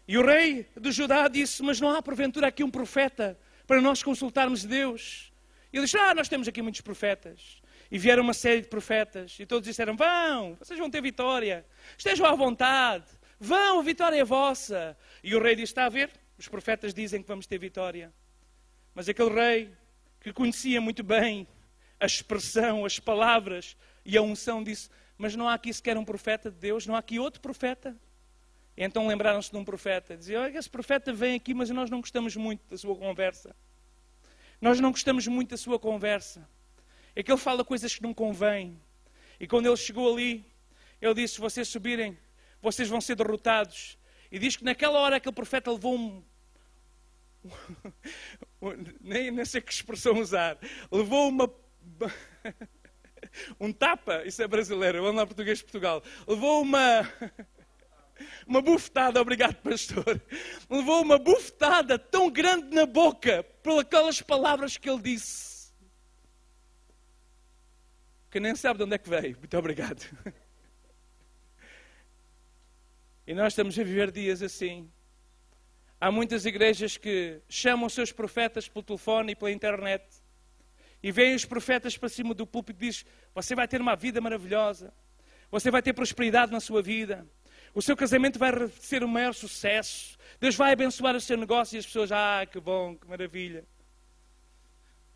E o rei de Judá disse, mas não há porventura aqui um profeta para nós consultarmos Deus? E ele disse, nós temos aqui muitos profetas. E vieram uma série de profetas e todos disseram, vocês vão ter vitória, estejam à vontade, vão, a vitória é vossa. E o rei disse, está a ver? Os profetas dizem que vamos ter vitória. Mas aquele rei, que conhecia muito bem a expressão, as palavras e a unção, disse, mas não há aqui sequer um profeta de Deus, não há aqui outro profeta. E então lembraram-se de um profeta. Diziam, olha, esse profeta vem aqui, mas nós não gostamos muito da sua conversa. Nós não gostamos muito da sua conversa. É que ele fala coisas que não convêm. E quando ele chegou ali, ele disse, se vocês subirem, vocês vão ser derrotados. E diz que naquela hora aquele profeta levou nem sei que expressão usar. Levou um tapa, isso é brasileiro, vamos lá português de Portugal. Levou uma bufetada, obrigado pastor. Levou uma bufetada tão grande na boca por aquelas palavras que ele disse. Que nem sabe de onde é que veio. Muito obrigado. E nós estamos a viver dias assim. Há muitas igrejas que chamam os seus profetas pelo telefone e pela internet. E vêm os profetas para cima do púlpito e dizem, você vai ter uma vida maravilhosa. Você vai ter prosperidade na sua vida. O seu casamento vai ser um maior sucesso. Deus vai abençoar o seu negócio. E as pessoas, que bom, que maravilha.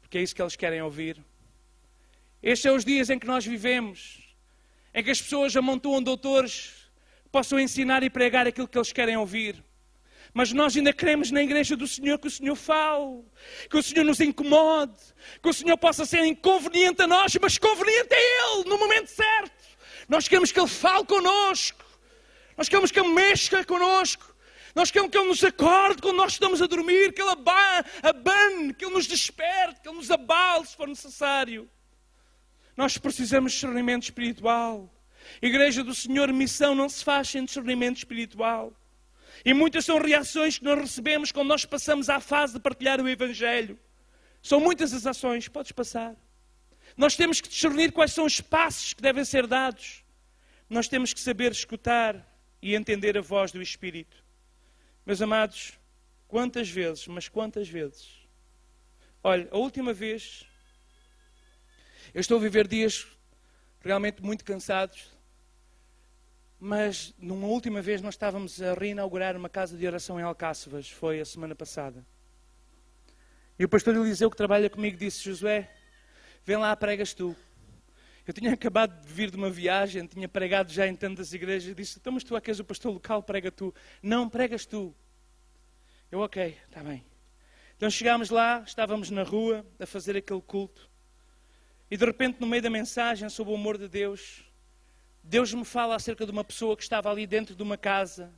Porque é isso que eles querem ouvir. Estes são os dias em que nós vivemos. Em que as pessoas amontoam doutores possam ensinar e pregar aquilo que eles querem ouvir. Mas nós ainda queremos na igreja do Senhor que o Senhor fale, que o Senhor nos incomode, que o Senhor possa ser inconveniente a nós, mas conveniente a Ele, no momento certo. Nós queremos que Ele fale connosco. Nós queremos que Ele mexa connosco. Nós queremos que Ele nos acorde quando nós estamos a dormir, que Ele abane, que Ele nos desperte, que Ele nos abale se for necessário. Nós precisamos de discernimento espiritual. Igreja do Senhor, missão não se faz sem discernimento espiritual. E muitas são reações que nós recebemos quando nós passamos à fase de partilhar o Evangelho. São muitas as ações, podes passar. Nós temos que discernir quais são os passos que devem ser dados. Nós temos que saber escutar e entender a voz do Espírito. Meus amados, quantas vezes, mas quantas vezes? Olha, a última vez, eu estou a viver dias realmente muito cansados, mas numa última vez nós estávamos a reinaugurar uma casa de oração em Alcáçovas, foi a semana passada. E o pastor Eliseu, que trabalha comigo, disse, Josué, vem lá, pregas tu. Eu tinha acabado de vir de uma viagem, tinha pregado já em tantas igrejas, e disse, então mas tu aqui és o pastor local, prega tu. Não, pregas tu. Eu, ok, está bem. Então chegámos lá, estávamos na rua a fazer aquele culto, e de repente no meio da mensagem sobre o amor de Deus, Deus me fala acerca de uma pessoa que estava ali dentro de uma casa,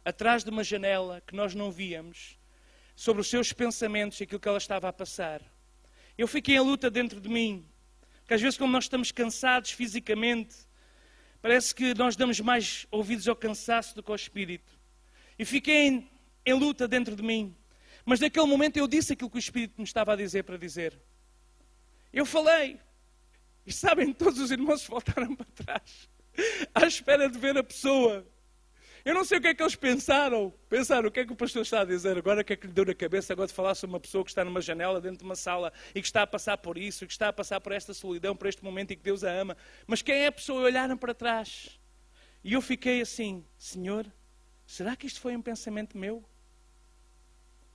atrás de uma janela, que nós não víamos, sobre os seus pensamentos e aquilo que ela estava a passar. Eu fiquei em luta dentro de mim, porque às vezes quando nós estamos cansados fisicamente, parece que nós damos mais ouvidos ao cansaço do que ao Espírito. E fiquei em luta dentro de mim. Mas naquele momento eu disse aquilo que o Espírito me estava a dizer para dizer. Eu falei. E sabem, todos os irmãos voltaram para trás, à espera de ver a pessoa. Eu não sei o que é que eles pensaram. Pensaram, o que é que o pastor está a dizer agora? O que é que lhe deu na cabeça agora de falar sobre uma pessoa que está numa janela dentro de uma sala e que está a passar por isso, e que está a passar por esta solidão, por este momento e que Deus a ama. Mas quem é a pessoa? Olharam para trás. E eu fiquei assim, Senhor, será que isto foi um pensamento meu?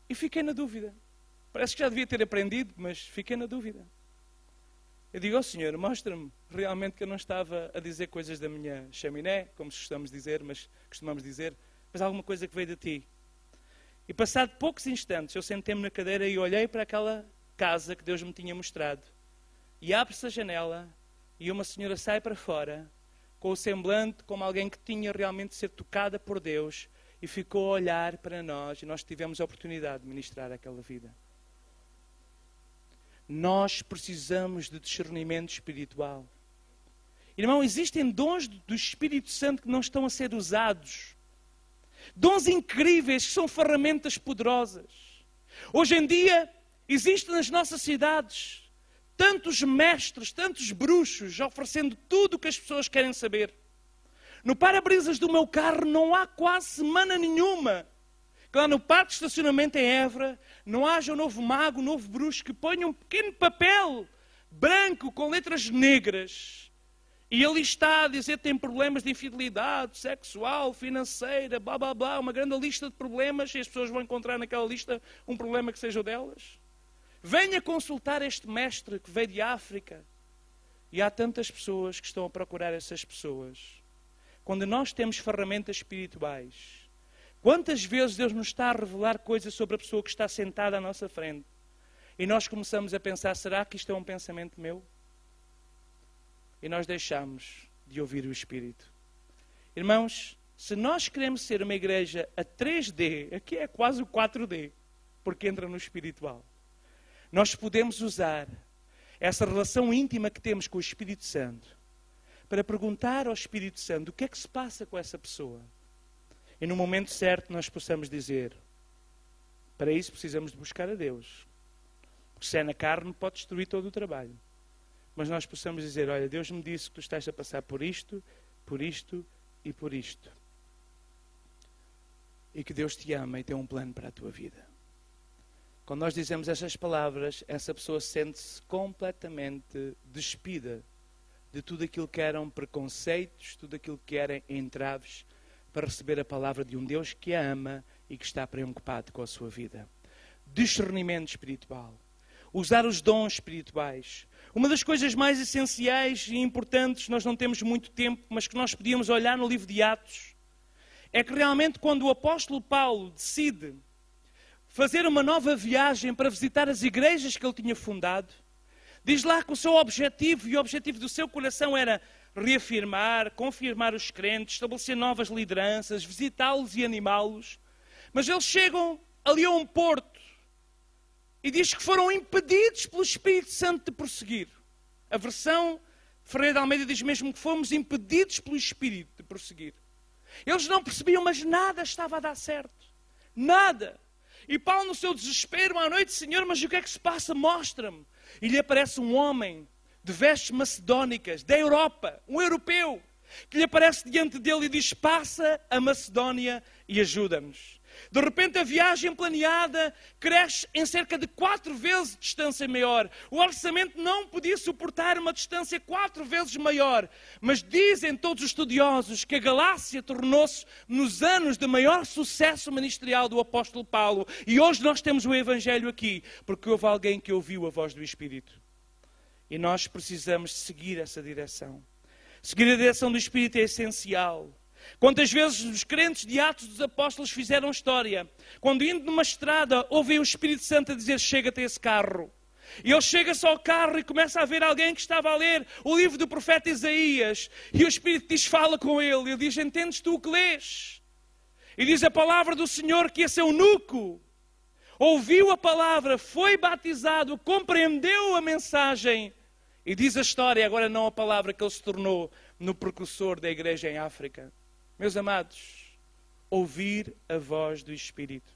E fiquei na dúvida. Parece que já devia ter aprendido, mas fiquei na dúvida. Eu digo, Senhor, mostra-me realmente que eu não estava a dizer coisas da minha chaminé, como costumamos dizer, mas alguma coisa que veio de Ti. E passado poucos instantes, eu sentei-me na cadeira e olhei para aquela casa que Deus me tinha mostrado. E abre-se a janela e uma senhora sai para fora, com o semblante como alguém que tinha realmente de ser tocada por Deus, e ficou a olhar para nós, e nós tivemos a oportunidade de ministrar aquela vida. Nós precisamos de discernimento espiritual. Irmão, existem dons do Espírito Santo que não estão a ser usados. Dons incríveis que são ferramentas poderosas. Hoje em dia, existem nas nossas cidades tantos mestres, tantos bruxos, oferecendo tudo o que as pessoas querem saber. No para-brisas do meu carro não há quase semana nenhuma que lá no parque de estacionamento em Évora não haja um novo mago, um novo bruxo que ponha um pequeno papel branco com letras negras e ali está a dizer que tem problemas de infidelidade sexual, financeira, blá blá blá, uma grande lista de problemas, e as pessoas vão encontrar naquela lista um problema que seja o delas. Venha consultar este mestre que veio de África. E há tantas pessoas que estão a procurar essas pessoas. Quando nós temos ferramentas espirituais, Quantas vezes Deus nos está a revelar coisas sobre a pessoa que está sentada à nossa frente e nós começamos a pensar, será que isto é um pensamento meu? E nós deixamos de ouvir o Espírito. Irmãos, se nós queremos ser uma igreja a 3D, aqui é quase o 4D, porque entra no espiritual, nós podemos usar essa relação íntima que temos com o Espírito Santo para perguntar ao Espírito Santo o que é que se passa com essa pessoa. E no momento certo nós possamos dizer, para isso precisamos de buscar a Deus. Porque se é na carne pode destruir todo o trabalho. Mas nós possamos dizer, olha, Deus me disse que tu estás a passar por isto e por isto. E que Deus te ama e tem um plano para a tua vida. Quando nós dizemos essas palavras, essa pessoa sente-se completamente despida de tudo aquilo que eram preconceitos, tudo aquilo que eram entraves, para receber a palavra de um Deus que a ama e que está preocupado com a sua vida. Discernimento espiritual. Usar os dons espirituais. Uma das coisas mais essenciais e importantes, nós não temos muito tempo, mas que nós podíamos olhar no livro de Atos, é que realmente quando o apóstolo Paulo decide fazer uma nova viagem para visitar as igrejas que ele tinha fundado, diz lá que o seu objetivo e o objetivo do seu coração era reafirmar, confirmar os crentes, estabelecer novas lideranças, visitá-los e animá-los. Mas eles chegam ali a um porto e diz que foram impedidos pelo Espírito Santo de prosseguir. A versão Ferreira de Almeida diz mesmo que fomos impedidos pelo Espírito de prosseguir. Eles não percebiam, mas nada estava a dar certo. Nada. E Paulo, no seu desespero, à noite, Senhor, mas o que é que se passa? Mostra-me. E lhe aparece um homem de vestes macedónicas, da Europa, um europeu, que lhe aparece diante dele e diz, passa a Macedónia e ajuda-nos. De repente a viagem planeada cresce em cerca de 4 vezes distância maior. O orçamento não podia suportar uma distância 4 vezes maior. Mas dizem todos os estudiosos que a Galácia tornou-se nos anos de maior sucesso ministerial do apóstolo Paulo. E hoje nós temos o Evangelho aqui, porque houve alguém que ouviu a voz do Espírito. E nós precisamos seguir essa direção. Seguir a direção do Espírito é essencial. Quantas vezes os crentes de Atos dos Apóstolos fizeram história? Quando indo numa estrada, ouvem o Espírito Santo a dizer, chega-te a esse carro. E ele chega-se ao carro e começa a ver alguém que estava a ler o livro do profeta Isaías. E o Espírito diz, fala com ele. Ele diz, entendes tu o que lês? E diz a palavra do Senhor que esse eunuco ouviu a palavra, foi batizado, compreendeu a mensagem. E diz a história, agora não a palavra, que ele se tornou no precursor da igreja em África. Meus amados, ouvir a voz do Espírito.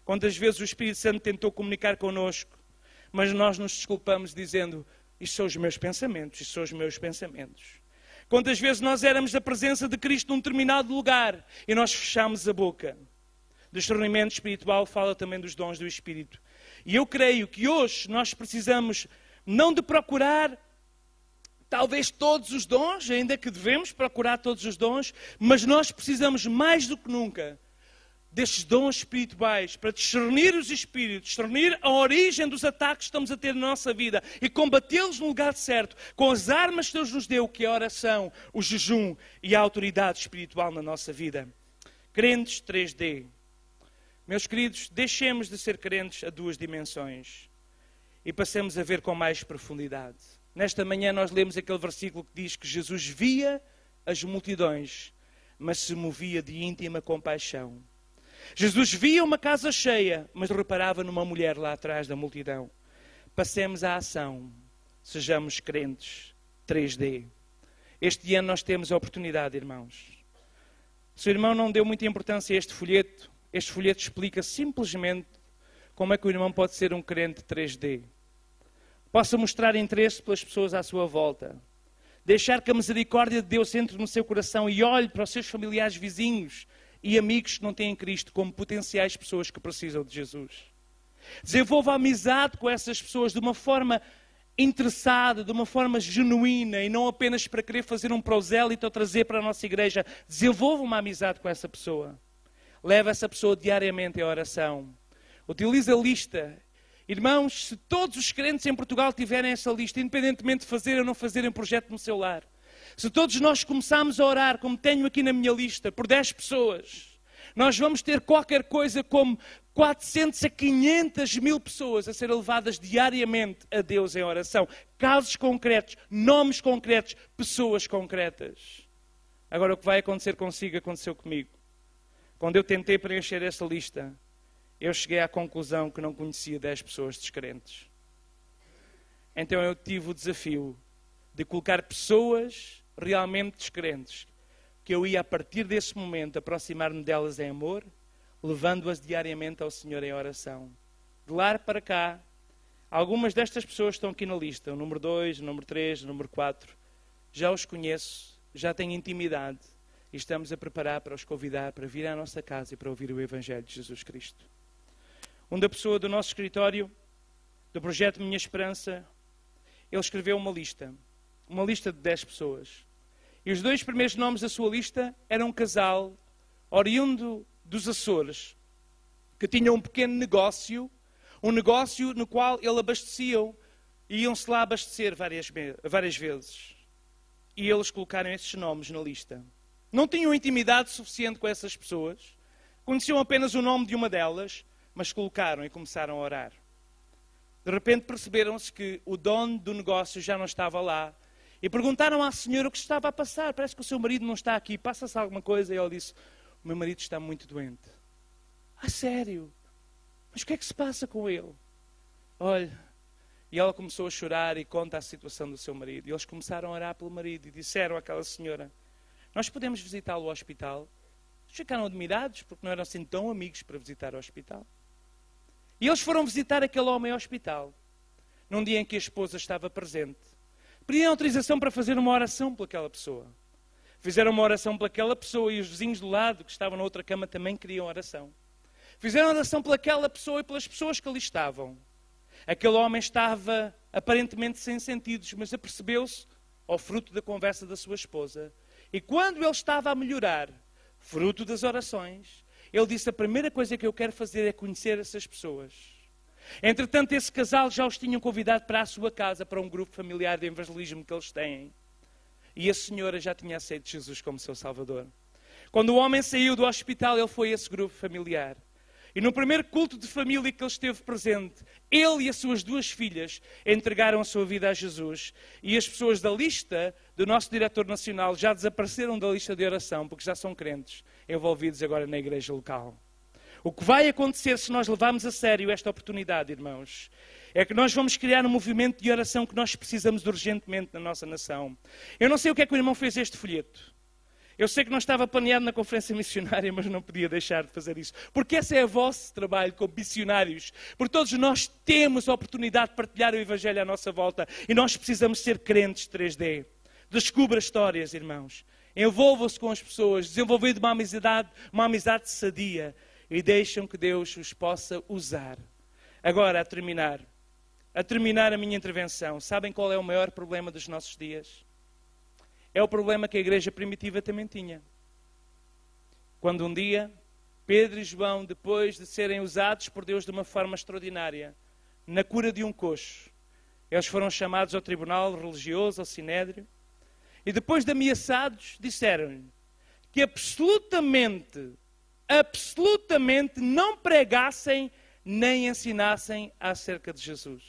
Quantas vezes o Espírito Santo tentou comunicar connosco, mas nós nos desculpamos dizendo, isto são os meus pensamentos, isto são os meus pensamentos. Quantas vezes nós éramos a presença de Cristo num determinado lugar e nós fechámos a boca. Discernimento espiritual fala também dos dons do Espírito. E eu creio que hoje nós precisamos não de procurar talvez todos os dons, ainda que devemos procurar todos os dons, mas nós precisamos mais do que nunca destes dons espirituais para discernir os espíritos, discernir a origem dos ataques que estamos a ter na nossa vida e combatê-los no lugar certo, com as armas que Deus nos deu, que é a oração, o jejum e a autoridade espiritual na nossa vida. Crentes 3D. Meus queridos, deixemos de ser crentes a 2 dimensões e passemos a ver com mais profundidade. Nesta manhã nós lemos aquele versículo que diz que Jesus via as multidões, mas se movia de íntima compaixão. Jesus via uma casa cheia, mas reparava numa mulher lá atrás da multidão. Passemos à ação. Sejamos crentes 3D. Este ano nós temos a oportunidade, irmãos. Se o irmão não deu muita importância a este folheto explica simplesmente como é que o irmão pode ser um crente 3D. Possa mostrar interesse pelas pessoas à sua volta. Deixar que a misericórdia de Deus entre no seu coração e olhe para os seus familiares, vizinhos e amigos que não têm Cristo como potenciais pessoas que precisam de Jesus. Desenvolva amizade com essas pessoas de uma forma interessada, de uma forma genuína e não apenas para querer fazer um prosélito ou trazer para a nossa igreja. Desenvolva uma amizade com essa pessoa. Leva essa pessoa diariamente à oração. Utiliza a lista. Irmãos, se todos os crentes em Portugal tiverem essa lista, independentemente de fazer ou não fazerem projeto no seu lar, se todos nós começarmos a orar, como tenho aqui na minha lista, por 10 pessoas, Nós vamos ter qualquer coisa como 400 a 500 mil pessoas a serem levadas diariamente a Deus em oração. Casos concretos, nomes concretos, pessoas concretas. Agora, o que vai acontecer consigo, aconteceu comigo. Quando eu tentei preencher essa lista, eu cheguei à conclusão que não conhecia 10 pessoas descrentes. Então eu tive o desafio de colocar pessoas realmente descrentes, que eu ia a partir desse momento aproximar-me delas em amor, levando-as diariamente ao Senhor em oração. De lá para cá, algumas destas pessoas estão aqui na lista, o número 2, o número 3, o número 4. Já os conheço, já tenho intimidade e estamos a preparar para os convidar para vir à nossa casa e para ouvir o Evangelho de Jesus Cristo. Uma pessoa do nosso escritório, do projeto Minha Esperança, ele escreveu uma lista de 10 pessoas. E os 2 primeiros nomes da sua lista eram um casal oriundo dos Açores, que tinham um pequeno negócio, um negócio no qual ele abasteciam, e iam-se lá abastecer várias vezes. E eles colocaram esses nomes na lista. Não tinham intimidade suficiente com essas pessoas, conheciam apenas o nome de uma delas, mas colocaram e começaram a orar. De repente perceberam-se que o dono do negócio já não estava lá, e perguntaram à senhora o que estava a passar. Parece que o seu marido não está aqui, passa-se alguma coisa? E ela disse: o meu marido está muito doente. Ah, sério? Mas o que é que se passa com ele? Olha, e ela começou a chorar e conta a situação do seu marido. E eles começaram a orar pelo marido e disseram àquela senhora: nós podemos visitá-lo ao hospital? Eles ficaram admirados porque não eram assim tão amigos para visitar o hospital. E eles foram visitar aquele homem ao hospital, num dia em que a esposa estava presente. Pediram autorização para fazer uma oração pelaquela pessoa. Fizeram uma oração pelaquela pessoa e os vizinhos do lado, que estavam na outra cama, também queriam oração. Fizeram oração pelaquela pessoa e pelas pessoas que ali estavam. Aquele homem estava aparentemente sem sentidos, mas apercebeu-se ao fruto da conversa da sua esposa. E quando ele estava a melhorar, fruto das orações, ele disse: a primeira coisa que eu quero fazer é conhecer essas pessoas. Entretanto, esse casal já os tinham convidado para a sua casa, para um grupo familiar de evangelismo que eles têm. E a senhora já tinha aceito Jesus como seu Salvador. Quando o homem saiu do hospital, ele foi a esse grupo familiar. E no primeiro culto de família que ele esteve presente, ele e as suas 2 filhas entregaram a sua vida a Jesus. E as pessoas da lista do nosso diretor nacional já desapareceram da lista de oração, porque já são crentes, envolvidos agora na igreja local. O que vai acontecer se nós levarmos a sério esta oportunidade, irmãos, é que nós vamos criar um movimento de oração que nós precisamos urgentemente na nossa nação. Eu não sei o que é que o irmão fez este folheto. Eu sei que não estava planeado na conferência missionária, mas não podia deixar de fazer isso. Porque esse é o vosso trabalho como missionários. Porque todos nós temos a oportunidade de partilhar o Evangelho à nossa volta. E nós precisamos ser crentes 3D. Descubra histórias, irmãos. Envolvam-se com as pessoas, desenvolvendo uma amizade sadia. E deixam que Deus os possa usar. Agora, a terminar a minha intervenção, sabem qual é o maior problema dos nossos dias? É o problema que a igreja primitiva também tinha. Quando um dia, Pedro e João, depois de serem usados por Deus de uma forma extraordinária, na cura de um coxo, eles foram chamados ao tribunal religioso, ao sinédrio, e depois de ameaçados, disseram-lhe que absolutamente não pregassem nem ensinassem acerca de Jesus.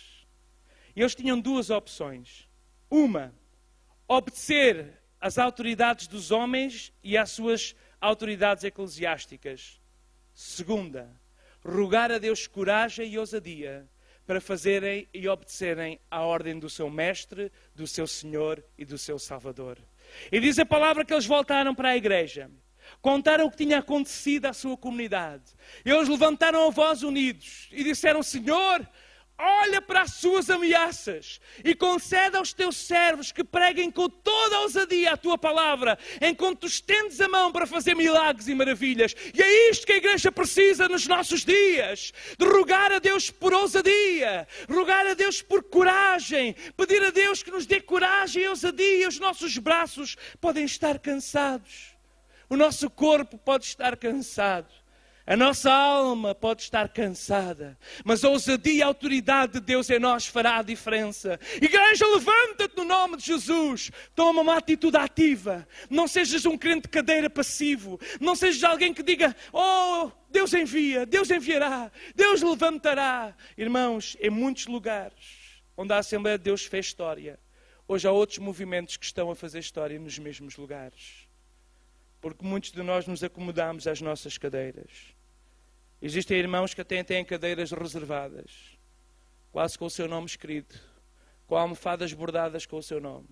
E eles tinham 2 opções. Uma, obedecer às autoridades dos homens e às suas autoridades eclesiásticas. Segunda, rogar a Deus coragem e ousadia para fazerem e obedecerem à ordem do seu mestre, do seu Senhor e do seu Salvador. E diz a palavra que eles voltaram para a igreja. Contaram o que tinha acontecido à sua comunidade. Eles levantaram a voz unidos e disseram: Senhor, olha para as suas ameaças e concede aos teus servos que preguem com toda a ousadia a tua palavra, enquanto tu estendes a mão para fazer milagres e maravilhas. E é isto que a igreja precisa nos nossos dias, de rogar a Deus por ousadia, rogar a Deus por coragem, pedir a Deus que nos dê coragem e ousadia. Os nossos braços podem estar cansados, o nosso corpo pode estar cansado. A nossa alma pode estar cansada, mas a ousadia e a autoridade de Deus em nós fará a diferença. Igreja, levanta-te no nome de Jesus. Toma uma atitude ativa. Não sejas um crente de cadeira passivo. Não sejas alguém que diga, oh, Deus envia, Deus enviará, Deus levantará. Irmãos, em muitos lugares onde a Assembleia de Deus fez história, hoje há outros movimentos que estão a fazer história nos mesmos lugares. Porque muitos de nós nos acomodamos às nossas cadeiras. Existem irmãos que até têm cadeiras reservadas, quase com o seu nome escrito, com almofadas bordadas com o seu nome.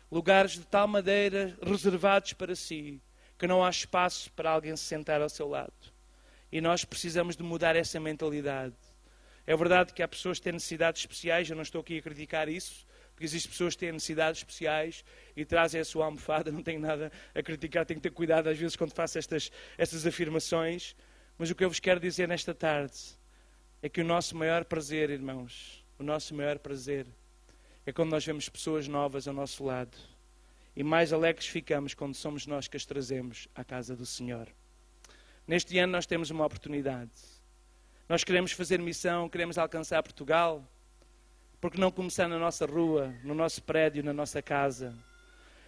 Lugares de tal maneira reservados para si, que não há espaço para alguém se sentar ao seu lado. E nós precisamos de mudar essa mentalidade. É verdade que há pessoas que têm necessidades especiais, eu não estou aqui a criticar isso, porque existem pessoas que têm necessidades especiais e trazem a sua almofada, não tenho nada a criticar, tenho que ter cuidado às vezes quando faço estas afirmações. Mas o que eu vos quero dizer nesta tarde é que o nosso maior prazer, irmãos, o nosso maior prazer é quando nós vemos pessoas novas ao nosso lado. E mais alegres ficamos quando somos nós que as trazemos à casa do Senhor. Neste ano nós temos uma oportunidade. Nós queremos fazer missão, queremos alcançar Portugal. Porque não começar na nossa rua, no nosso prédio, na nossa casa?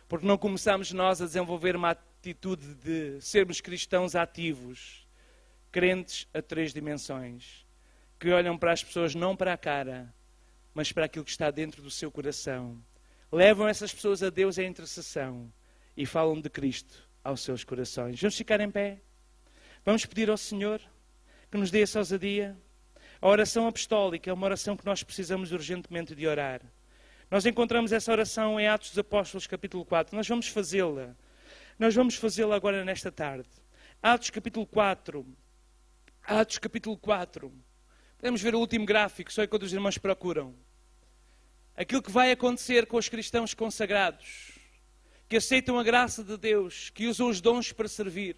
Porque não começamos nós a desenvolver uma atitude de sermos cristãos ativos, crentes a 3 dimensões, que olham para as pessoas não para a cara, mas para aquilo que está dentro do seu coração. Levam essas pessoas a Deus em intercessão e falam de Cristo aos seus corações. Vamos ficar em pé? Vamos pedir ao Senhor que nos dê essa ousadia? A oração apostólica é uma oração que nós precisamos urgentemente de orar. Nós encontramos essa oração em Atos dos Apóstolos, capítulo 4. Nós vamos fazê-la. Nós vamos fazê-la agora nesta tarde. Atos, capítulo 4. Atos, capítulo 4. Podemos ver o último gráfico, só enquanto os irmãos procuram. Aquilo que vai acontecer com os cristãos consagrados, que aceitam a graça de Deus, que usam os dons para servir,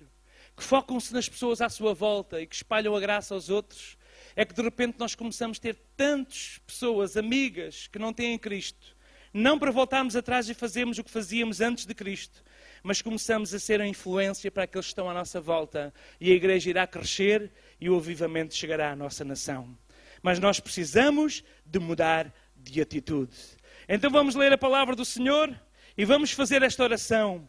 que focam-se nas pessoas à sua volta e que espalham a graça aos outros, é que de repente nós começamos a ter tantas pessoas, amigas, que não têm Cristo. Não para voltarmos atrás e fazermos o que fazíamos antes de Cristo, mas começamos a ser a influência para aqueles que estão à nossa volta. E a igreja irá crescer e o avivamento chegará à nossa nação. Mas nós precisamos de mudar de atitude. Então vamos ler a palavra do Senhor e vamos fazer esta oração.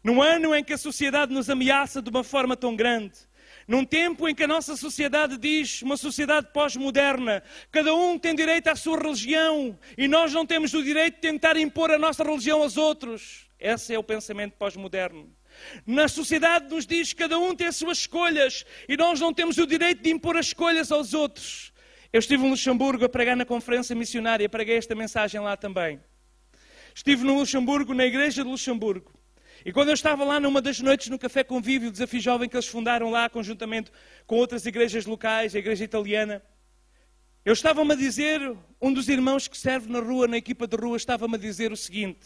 Num ano em que a sociedade nos ameaça de uma forma tão grande, num tempo em que a nossa sociedade diz, uma sociedade pós-moderna, cada um tem direito à sua religião e nós não temos o direito de tentar impor a nossa religião aos outros. Esse é o pensamento pós-moderno. Na sociedade nos diz que cada um tem as suas escolhas e nós não temos o direito de impor as escolhas aos outros. Eu estive em Luxemburgo a pregar na conferência missionária, preguei esta mensagem lá também. Estive no Luxemburgo, na igreja de Luxemburgo. E quando eu estava lá numa das noites no Café Convívio, o Desafio Jovem que eles fundaram lá, conjuntamente com outras igrejas locais, a igreja italiana, eu estava-me a dizer, um dos irmãos que serve na rua, na equipa de rua, estava-me a dizer o seguinte,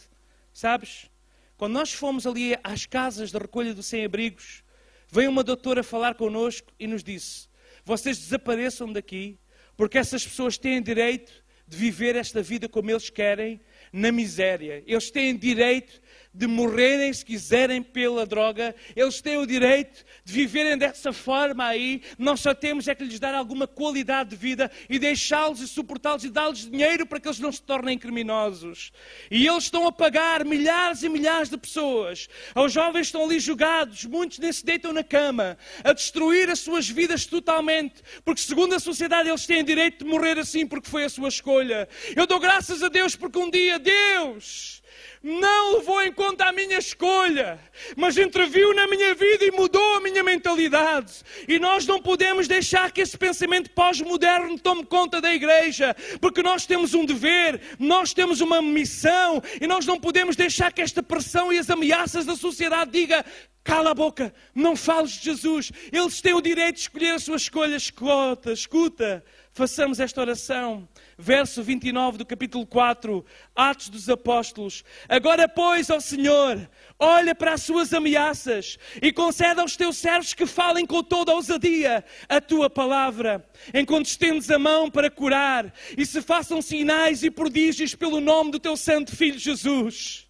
sabes, quando nós fomos ali às casas de recolha dos sem-abrigos, veio uma doutora falar connosco e nos disse, vocês desapareçam daqui, porque essas pessoas têm direito de viver esta vida como eles querem, na miséria. Eles têm direito de morrerem se quiserem pela droga. Eles têm o direito de viverem dessa forma aí. Nós só temos é que lhes dar alguma qualidade de vida e deixá-los e suportá-los e dar-lhes dinheiro para que eles não se tornem criminosos. E eles estão a pagar milhares e milhares de pessoas. Os jovens estão ali jogados, muitos nem se deitam na cama, a destruir as suas vidas totalmente, porque segundo a sociedade eles têm direito de morrer assim porque foi a sua escolha. Eu dou graças a Deus porque um dia Deus não levou em conta a minha escolha, mas interviu na minha vida e mudou a minha mentalidade. E nós não podemos deixar que esse pensamento pós-moderno tome conta da igreja, porque nós temos um dever, nós temos uma missão, e nós não podemos deixar que esta pressão e as ameaças da sociedade diga, cala a boca, não fales de Jesus. Eles têm o direito de escolher a sua escolha. Escuta, façamos esta oração. Verso 29 do capítulo 4, Atos dos Apóstolos. Agora, pois, ó Senhor, olha para as suas ameaças e concede aos teus servos que falem com toda a ousadia a tua palavra, enquanto estendes a mão para curar, e se façam sinais e prodígios pelo nome do teu santo Filho Jesus.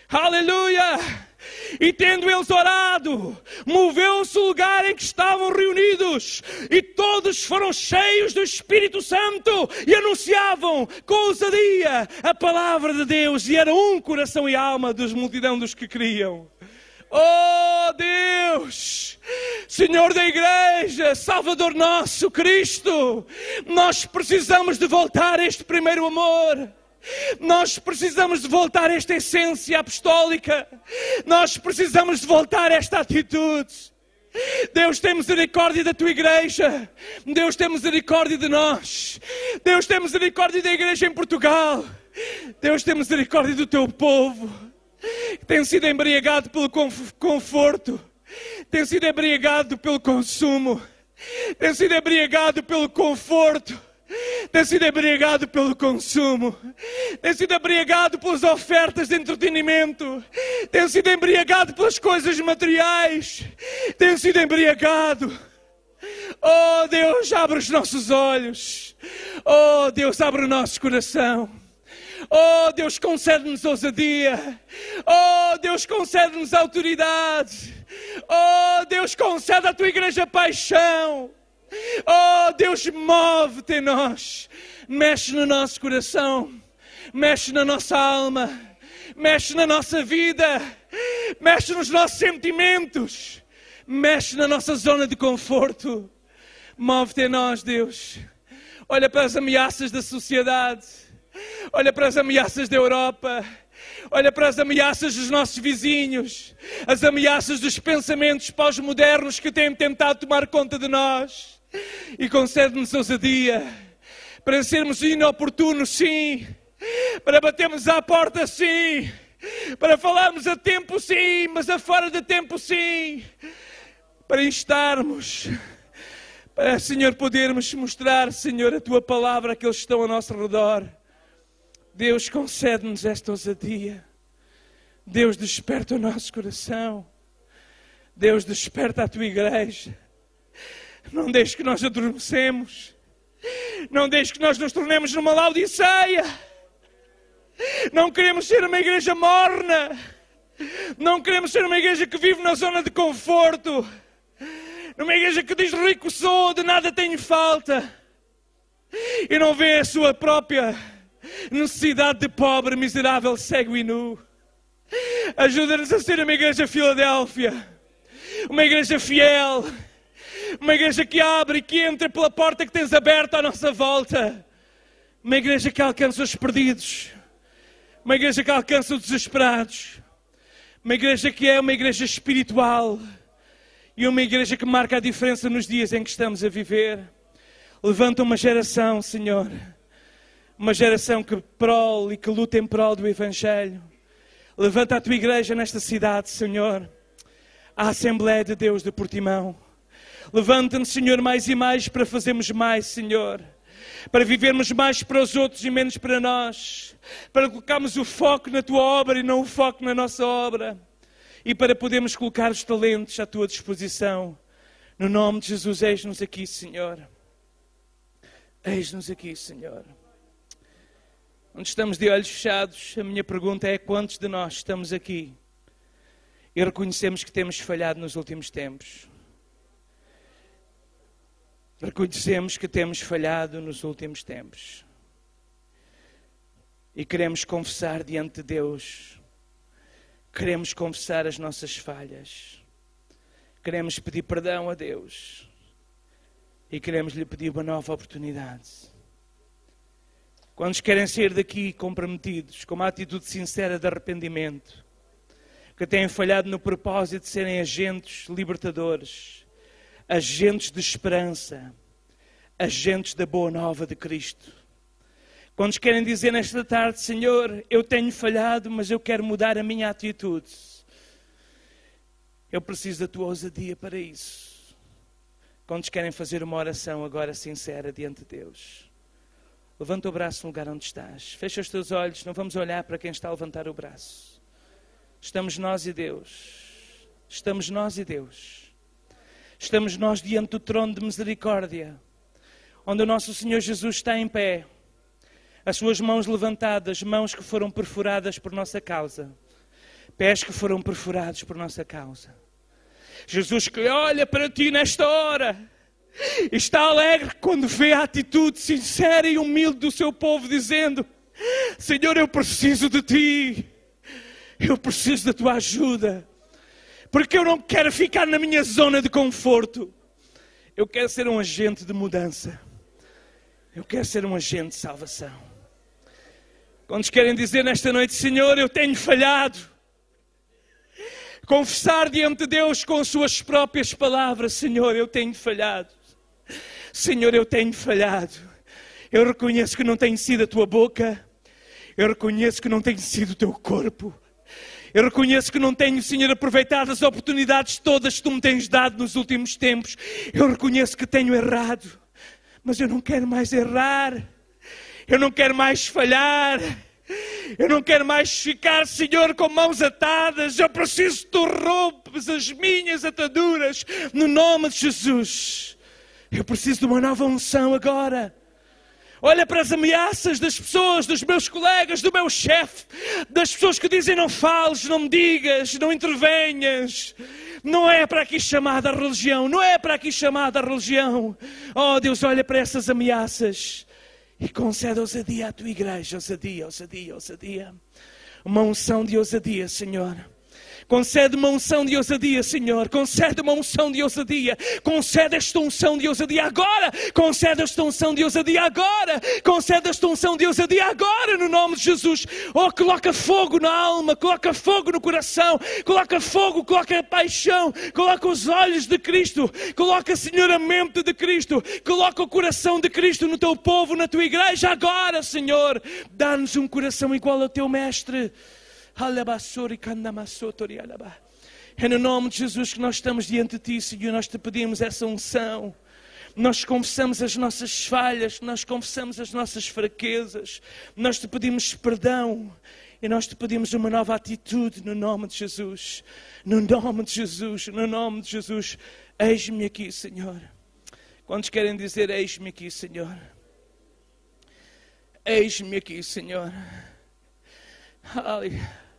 Aleluia! E tendo eles orado, moveu-se o lugar em que estavam reunidos, e todos foram cheios do Espírito Santo e anunciavam com ousadia a palavra de Deus, e era um coração e alma dos multidão dos que criam. Oh Deus, Senhor da Igreja, Salvador nosso, Cristo, nós precisamos de voltar a este primeiro amor. Nós precisamos de voltar a esta essência apostólica. Nós precisamos de voltar a esta atitude. Deus tem misericórdia da tua igreja. Deus tem misericórdia de nós. Deus tem misericórdia da igreja em Portugal. Deus tem misericórdia do teu povo, que tem sido embriagado pelo conforto, tem sido embriagado pelo consumo, tem sido embriagado pelo conforto, tem sido embriagado pelo consumo, tem sido embriagado pelas ofertas de entretenimento, tem sido embriagado pelas coisas materiais, tem sido embriagado. Oh Deus, abre os nossos olhos. Oh Deus, abre o nosso coração. Oh Deus, concede-nos ousadia. Oh Deus, concede-nos autoridade. Oh Deus, concede à tua igreja paixão. Oh Deus, move-te em nós, mexe no nosso coração, mexe na nossa alma, mexe na nossa vida, mexe nos nossos sentimentos, mexe na nossa zona de conforto. Move-te em nós, Deus. Olha para as ameaças da sociedade, olha para as ameaças da Europa, olha para as ameaças dos nossos vizinhos, as ameaças dos pensamentos pós-modernos que têm tentado tomar conta de nós. E concede-nos ousadia para sermos inoportunos, sim, para batermos à porta, sim, para falarmos a tempo, sim, mas a fora de tempo, sim, para instarmos, para, Senhor, podermos mostrar, Senhor, a Tua palavra àqueles que estão ao nosso redor. Deus, concede-nos esta ousadia. Deus, desperta o nosso coração. Deus, desperta a Tua igreja. Não deixe que nós adormecemos. Não deixe que nós nos tornemos numa Laodiceia. Não queremos ser uma igreja morna. Não queremos ser uma igreja que vive na zona de conforto. Uma igreja que diz: rico sou, de nada tenho falta. E não vê a sua própria necessidade de pobre, miserável, cego e nu. Ajuda-nos a ser uma igreja Filadélfia. Uma igreja fiel. Uma igreja que abre e que entra pela porta que tens aberta à nossa volta. Uma igreja que alcança os perdidos. Uma igreja que alcança os desesperados. Uma igreja que é uma igreja espiritual. E uma igreja que marca a diferença nos dias em que estamos a viver. Levanta uma geração, Senhor. Uma geração que prole e que luta em prol do Evangelho. Levanta a Tua igreja nesta cidade, Senhor. A Assembleia de Deus de Portimão. Levanta-nos, Senhor, mais e mais para fazermos mais, Senhor. Para vivermos mais para os outros e menos para nós. Para colocarmos o foco na Tua obra e não o foco na nossa obra. E para podermos colocar os talentos à Tua disposição. No nome de Jesus, eis-nos aqui, Senhor. Eis-nos aqui, Senhor. Onde estamos de olhos fechados, a minha pergunta é: quantos de nós estamos aqui e reconhecemos que temos falhado nos últimos tempos? Reconhecemos que temos falhado nos últimos tempos. E queremos confessar diante de Deus. Queremos confessar as nossas falhas. Queremos pedir perdão a Deus. E queremos lhe pedir uma nova oportunidade. Quantos querem sair daqui comprometidos, com uma atitude sincera de arrependimento, que têm falhado no propósito de serem agentes libertadores, agentes de esperança, agentes da boa nova de Cristo. Quantos querem dizer nesta tarde: Senhor, eu tenho falhado, mas eu quero mudar a minha atitude. Eu preciso da Tua ousadia para isso. Quantos querem fazer uma oração agora sincera diante de Deus? Levanta o braço no lugar onde estás. Fecha os teus olhos, não vamos olhar para quem está a levantar o braço. Estamos nós e Deus. Estamos nós e Deus. Estamos nós diante do trono de misericórdia, onde o nosso Senhor Jesus está em pé, as suas mãos levantadas, mãos que foram perfuradas por nossa causa, pés que foram perfurados por nossa causa. Jesus que olha para ti nesta hora e está alegre quando vê a atitude sincera e humilde do seu povo, dizendo: Senhor, eu preciso de ti, eu preciso da tua ajuda, porque eu não quero ficar na minha zona de conforto, eu quero ser um agente de mudança, eu quero ser um agente de salvação. Quantos querem dizer nesta noite: Senhor, eu tenho falhado? Confessar diante de Deus com as suas próprias palavras: Senhor, eu tenho falhado. Senhor, eu tenho falhado. Eu reconheço que não tem sido a tua boca. Eu reconheço que não tem sido o teu corpo. Eu reconheço que não tenho, Senhor, aproveitado as oportunidades todas que tu me tens dado nos últimos tempos. Eu reconheço que tenho errado. Mas eu não quero mais errar. Eu não quero mais falhar. Eu não quero mais ficar, Senhor, com mãos atadas. Eu preciso que tu rompes as minhas ataduras no nome de Jesus. Eu preciso de uma nova unção agora. Olha para as ameaças das pessoas, dos meus colegas, do meu chefe, das pessoas que dizem: não fales, não me digas, não intervenhas. Não é para aqui chamada a religião, não é para aqui chamada a religião. Oh Deus, olha para essas ameaças e concede ousadia à tua igreja. Ousadia, ousadia, ousadia. Uma unção de ousadia, Senhor. Concede uma unção de ousadia, Senhor. Concede uma unção de ousadia. Concede esta unção de ousadia agora. Concede esta unção de ousadia agora. Concede esta unção de ousadia agora, no nome de Jesus. Oh, coloca fogo na alma. Coloca fogo no coração. Coloca fogo, coloca paixão. Coloca os olhos de Cristo. Coloca, Senhor, a mente de Cristo. Coloca o coração de Cristo no teu povo, na tua igreja agora, Senhor. Dá-nos um coração igual ao teu Mestre. É no nome de Jesus que nós estamos diante de ti, Senhor. Nós te pedimos essa unção. Nós confessamos as nossas falhas, nós confessamos as nossas fraquezas. Nós te pedimos perdão e nós te pedimos uma nova atitude no nome de Jesus. No nome de Jesus, no nome de Jesus. Eis-me aqui, Senhor. Quantos querem dizer: eis-me aqui, Senhor? Eis-me aqui, Senhor. Aleluia.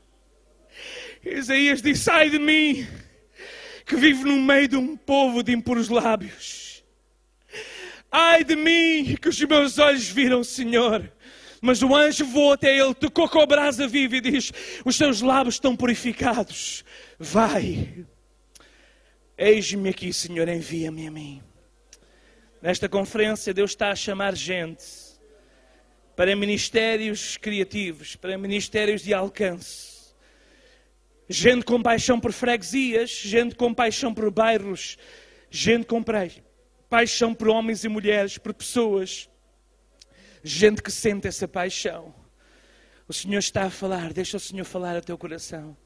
Isaías disse: ai de mim, que vivo no meio de um povo de impuros lábios. Ai de mim, que os meus olhos viram o Senhor. Mas o anjo voou até ele, tocou com a brasa viva e diz: os teus lábios estão purificados. Vai. Eis-me aqui, Senhor, envia-me a mim. Nesta conferência Deus está a chamar gente para ministérios criativos, para ministérios de alcance. Gente com paixão por freguesias, gente com paixão por bairros, gente com paixão por homens e mulheres, por pessoas. Gente que sente essa paixão. O Senhor está a falar, deixa o Senhor falar ao teu coração.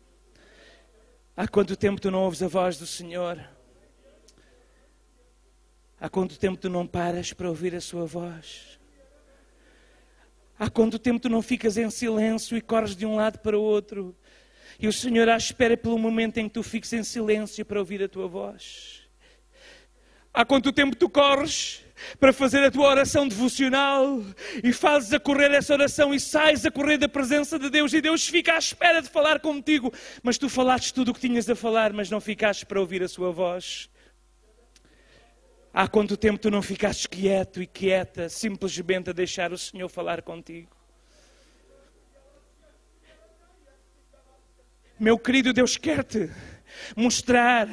Há quanto tempo tu não ouves a voz do Senhor? Há quanto tempo tu não paras para ouvir a sua voz? Há quanto tempo tu não ficas em silêncio e corres de um lado para o outro? E o Senhor à espera pelo momento em que tu fiques em silêncio para ouvir a tua voz. Há quanto tempo tu corres para fazer a tua oração devocional e fazes a correr essa oração e sais a correr da presença de Deus e Deus fica à espera de falar contigo, mas tu falaste tudo o que tinhas a falar, mas não ficaste para ouvir a sua voz. Há quanto tempo tu não ficaste quieto e quieta, simplesmente a deixar o Senhor falar contigo? Meu querido, Deus quer-te mostrar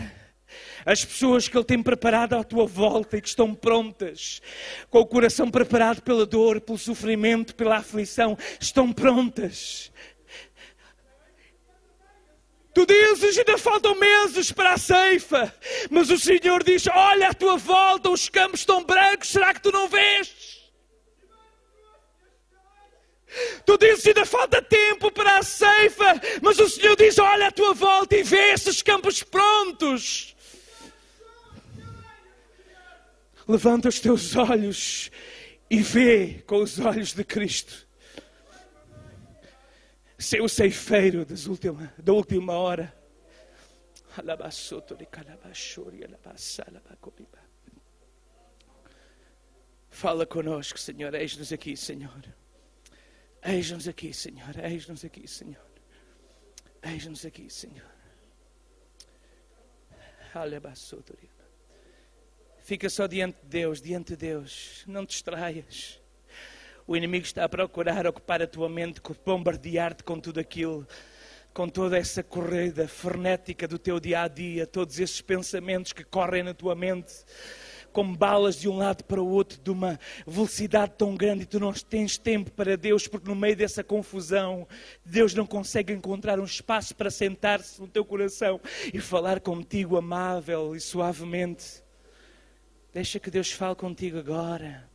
as pessoas que Ele tem preparado à tua volta e que estão prontas, com o coração preparado pela dor, pelo sofrimento, pela aflição, estão prontas. Tu dizes, ainda faltam meses para a ceifa, mas o Senhor diz, olha à tua volta, os campos estão brancos, será que tu não vês? Tu dizes, ainda falta tempo para a ceifa, mas o Senhor diz, olha à tua volta e vê esses campos prontos. Levanta os teus olhos e vê com os olhos de Cristo. Ser o ceifeiro da última hora. Fala conosco, Senhor. Eis-nos aqui, Senhor. Eis-nos aqui, Senhor. Eis-nos aqui, Senhor. Eis-nos aqui, Senhor. Fica só diante de Deus. Não te distraias. O inimigo está a procurar ocupar a tua mente, bombardear-te com tudo aquilo, com toda essa corrida frenética do teu dia-a-dia, todos esses pensamentos que correm na tua mente, como balas de um lado para o outro, de uma velocidade tão grande, e tu não tens tempo para Deus, porque no meio dessa confusão, Deus não consegue encontrar um espaço para sentar-se no teu coração e falar contigo amável e suavemente. Deixa que Deus fale contigo agora.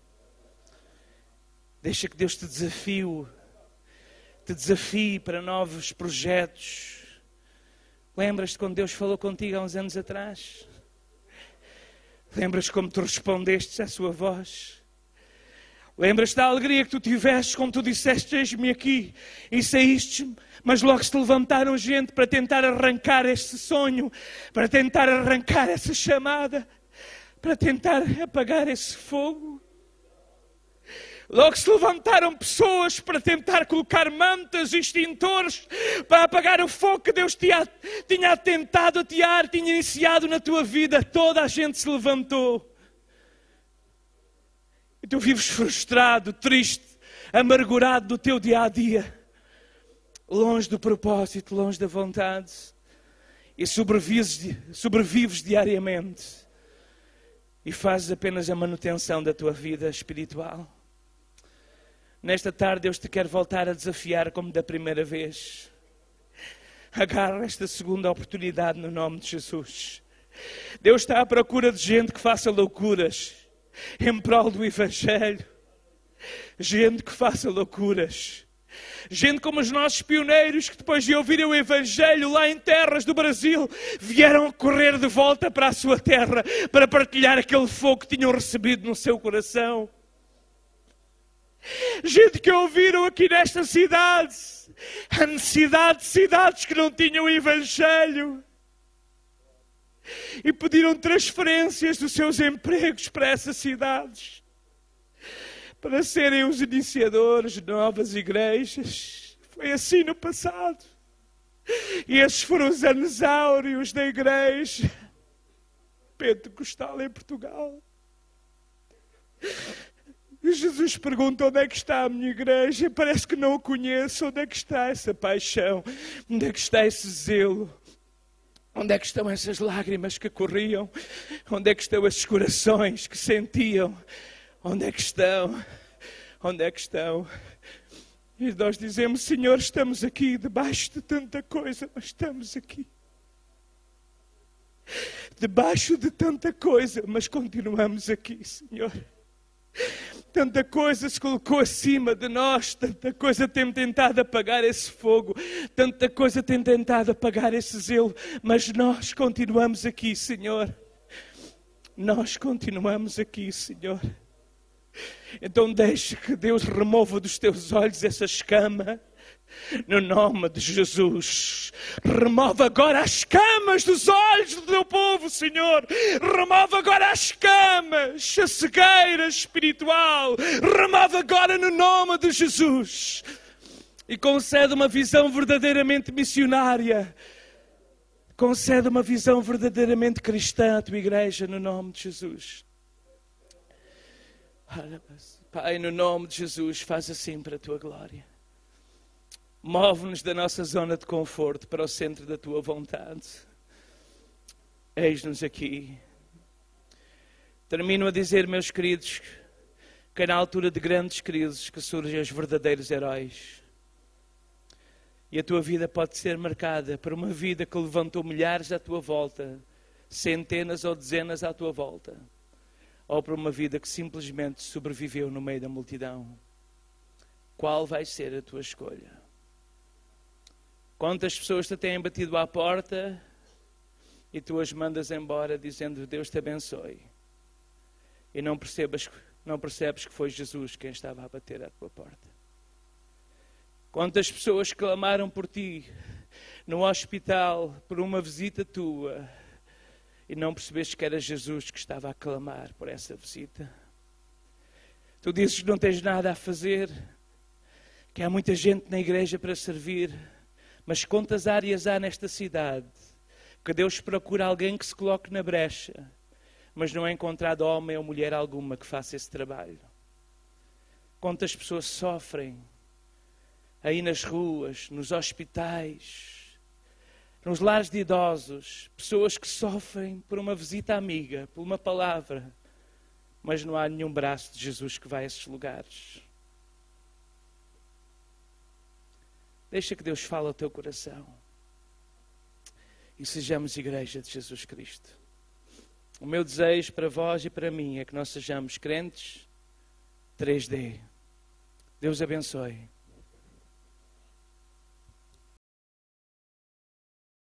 Deixa que Deus te desafie para novos projetos. Lembras-te quando Deus falou contigo há uns anos atrás? Lembras como tu respondeste à sua voz? Lembras-te da alegria que tu tiveste quando tu disseste: eis-me aqui, e saíste, mas logo se levantaram gente para tentar arrancar este sonho, para tentar arrancar essa chamada, para tentar apagar esse fogo. Logo se levantaram pessoas para tentar colocar mantas e extintores para apagar o fogo que Deus tinha tentado atear, tinha iniciado na tua vida. Toda a gente se levantou. E tu vives frustrado, triste, amargurado do teu dia-a-dia, longe do propósito, longe da vontade. E sobrevives diariamente. E fazes apenas a manutenção da tua vida espiritual. Nesta tarde Deus te quer voltar a desafiar como da primeira vez. Agarra esta segunda oportunidade no nome de Jesus. Deus está à procura de gente que faça loucuras em prol do Evangelho. Gente que faça loucuras. Gente como os nossos pioneiros que depois de ouvirem o Evangelho lá em terras do Brasil, vieram correr de volta para a sua terra para partilhar aquele fogo que tinham recebido no seu coração. Gente que ouviram aqui nesta cidade a necessidade de cidades que não tinham o Evangelho e pediram transferências dos seus empregos para essas cidades para serem os iniciadores de novas igrejas. Foi assim no passado. E esses foram os anos áureos da igreja pentecostal em Portugal. E Jesus pergunta: onde é que está a minha igreja? Parece que não o conheço. Onde é que está essa paixão? Onde é que está esse zelo? Onde é que estão essas lágrimas que corriam? Onde é que estão esses corações que sentiam? Onde é que estão? Onde é que estão? E nós dizemos: Senhor, estamos aqui debaixo de tanta coisa, mas estamos aqui. Debaixo de tanta coisa, mas continuamos aqui, Senhor. Tanta coisa se colocou acima de nós, tanta coisa tem tentado apagar esse fogo, tanta coisa tem tentado apagar esse zelo, mas nós continuamos aqui, Senhor. Nós continuamos aqui, Senhor. Então deixe que Deus remova dos teus olhos essa escama. No nome de Jesus, remova agora as escamas dos olhos do teu povo, Senhor. Remova agora as escamas, a cegueira espiritual. Remova agora no nome de Jesus. E concede uma visão verdadeiramente missionária. Concede uma visão verdadeiramente cristã à tua igreja, no nome de Jesus. Pai, no nome de Jesus, faz assim para a tua glória. Move-nos da nossa zona de conforto para o centro da tua vontade. Eis-nos aqui. Termino a dizer, meus queridos, que na altura de grandes crises que surgem os verdadeiros heróis. E a tua vida pode ser marcada por uma vida que levantou milhares à tua volta, centenas ou dezenas à tua volta, ou por uma vida que simplesmente sobreviveu no meio da multidão. Qual vai ser a tua escolha? Quantas pessoas te têm batido à porta e tu as mandas embora dizendo: Deus te abençoe, e não percebes que foi Jesus quem estava a bater à tua porta? Quantas pessoas clamaram por ti no hospital por uma visita tua e não percebeste que era Jesus que estava a clamar por essa visita? Tu dizes que não tens nada a fazer, que há muita gente na igreja para servir, Mas quantas áreas há nesta cidade que Deus procura alguém que se coloque na brecha, mas não é encontrado homem ou mulher alguma que faça esse trabalho. Quantas pessoas sofrem aí nas ruas, nos hospitais, nos lares de idosos, pessoas que sofrem por uma visita amiga, por uma palavra, mas não há nenhum braço de Jesus que vá a esses lugares. Deixa que Deus fale ao teu coração. E sejamos igreja de Jesus Cristo. O meu desejo para vós e para mim é que nós sejamos crentes 3D. Deus abençoe.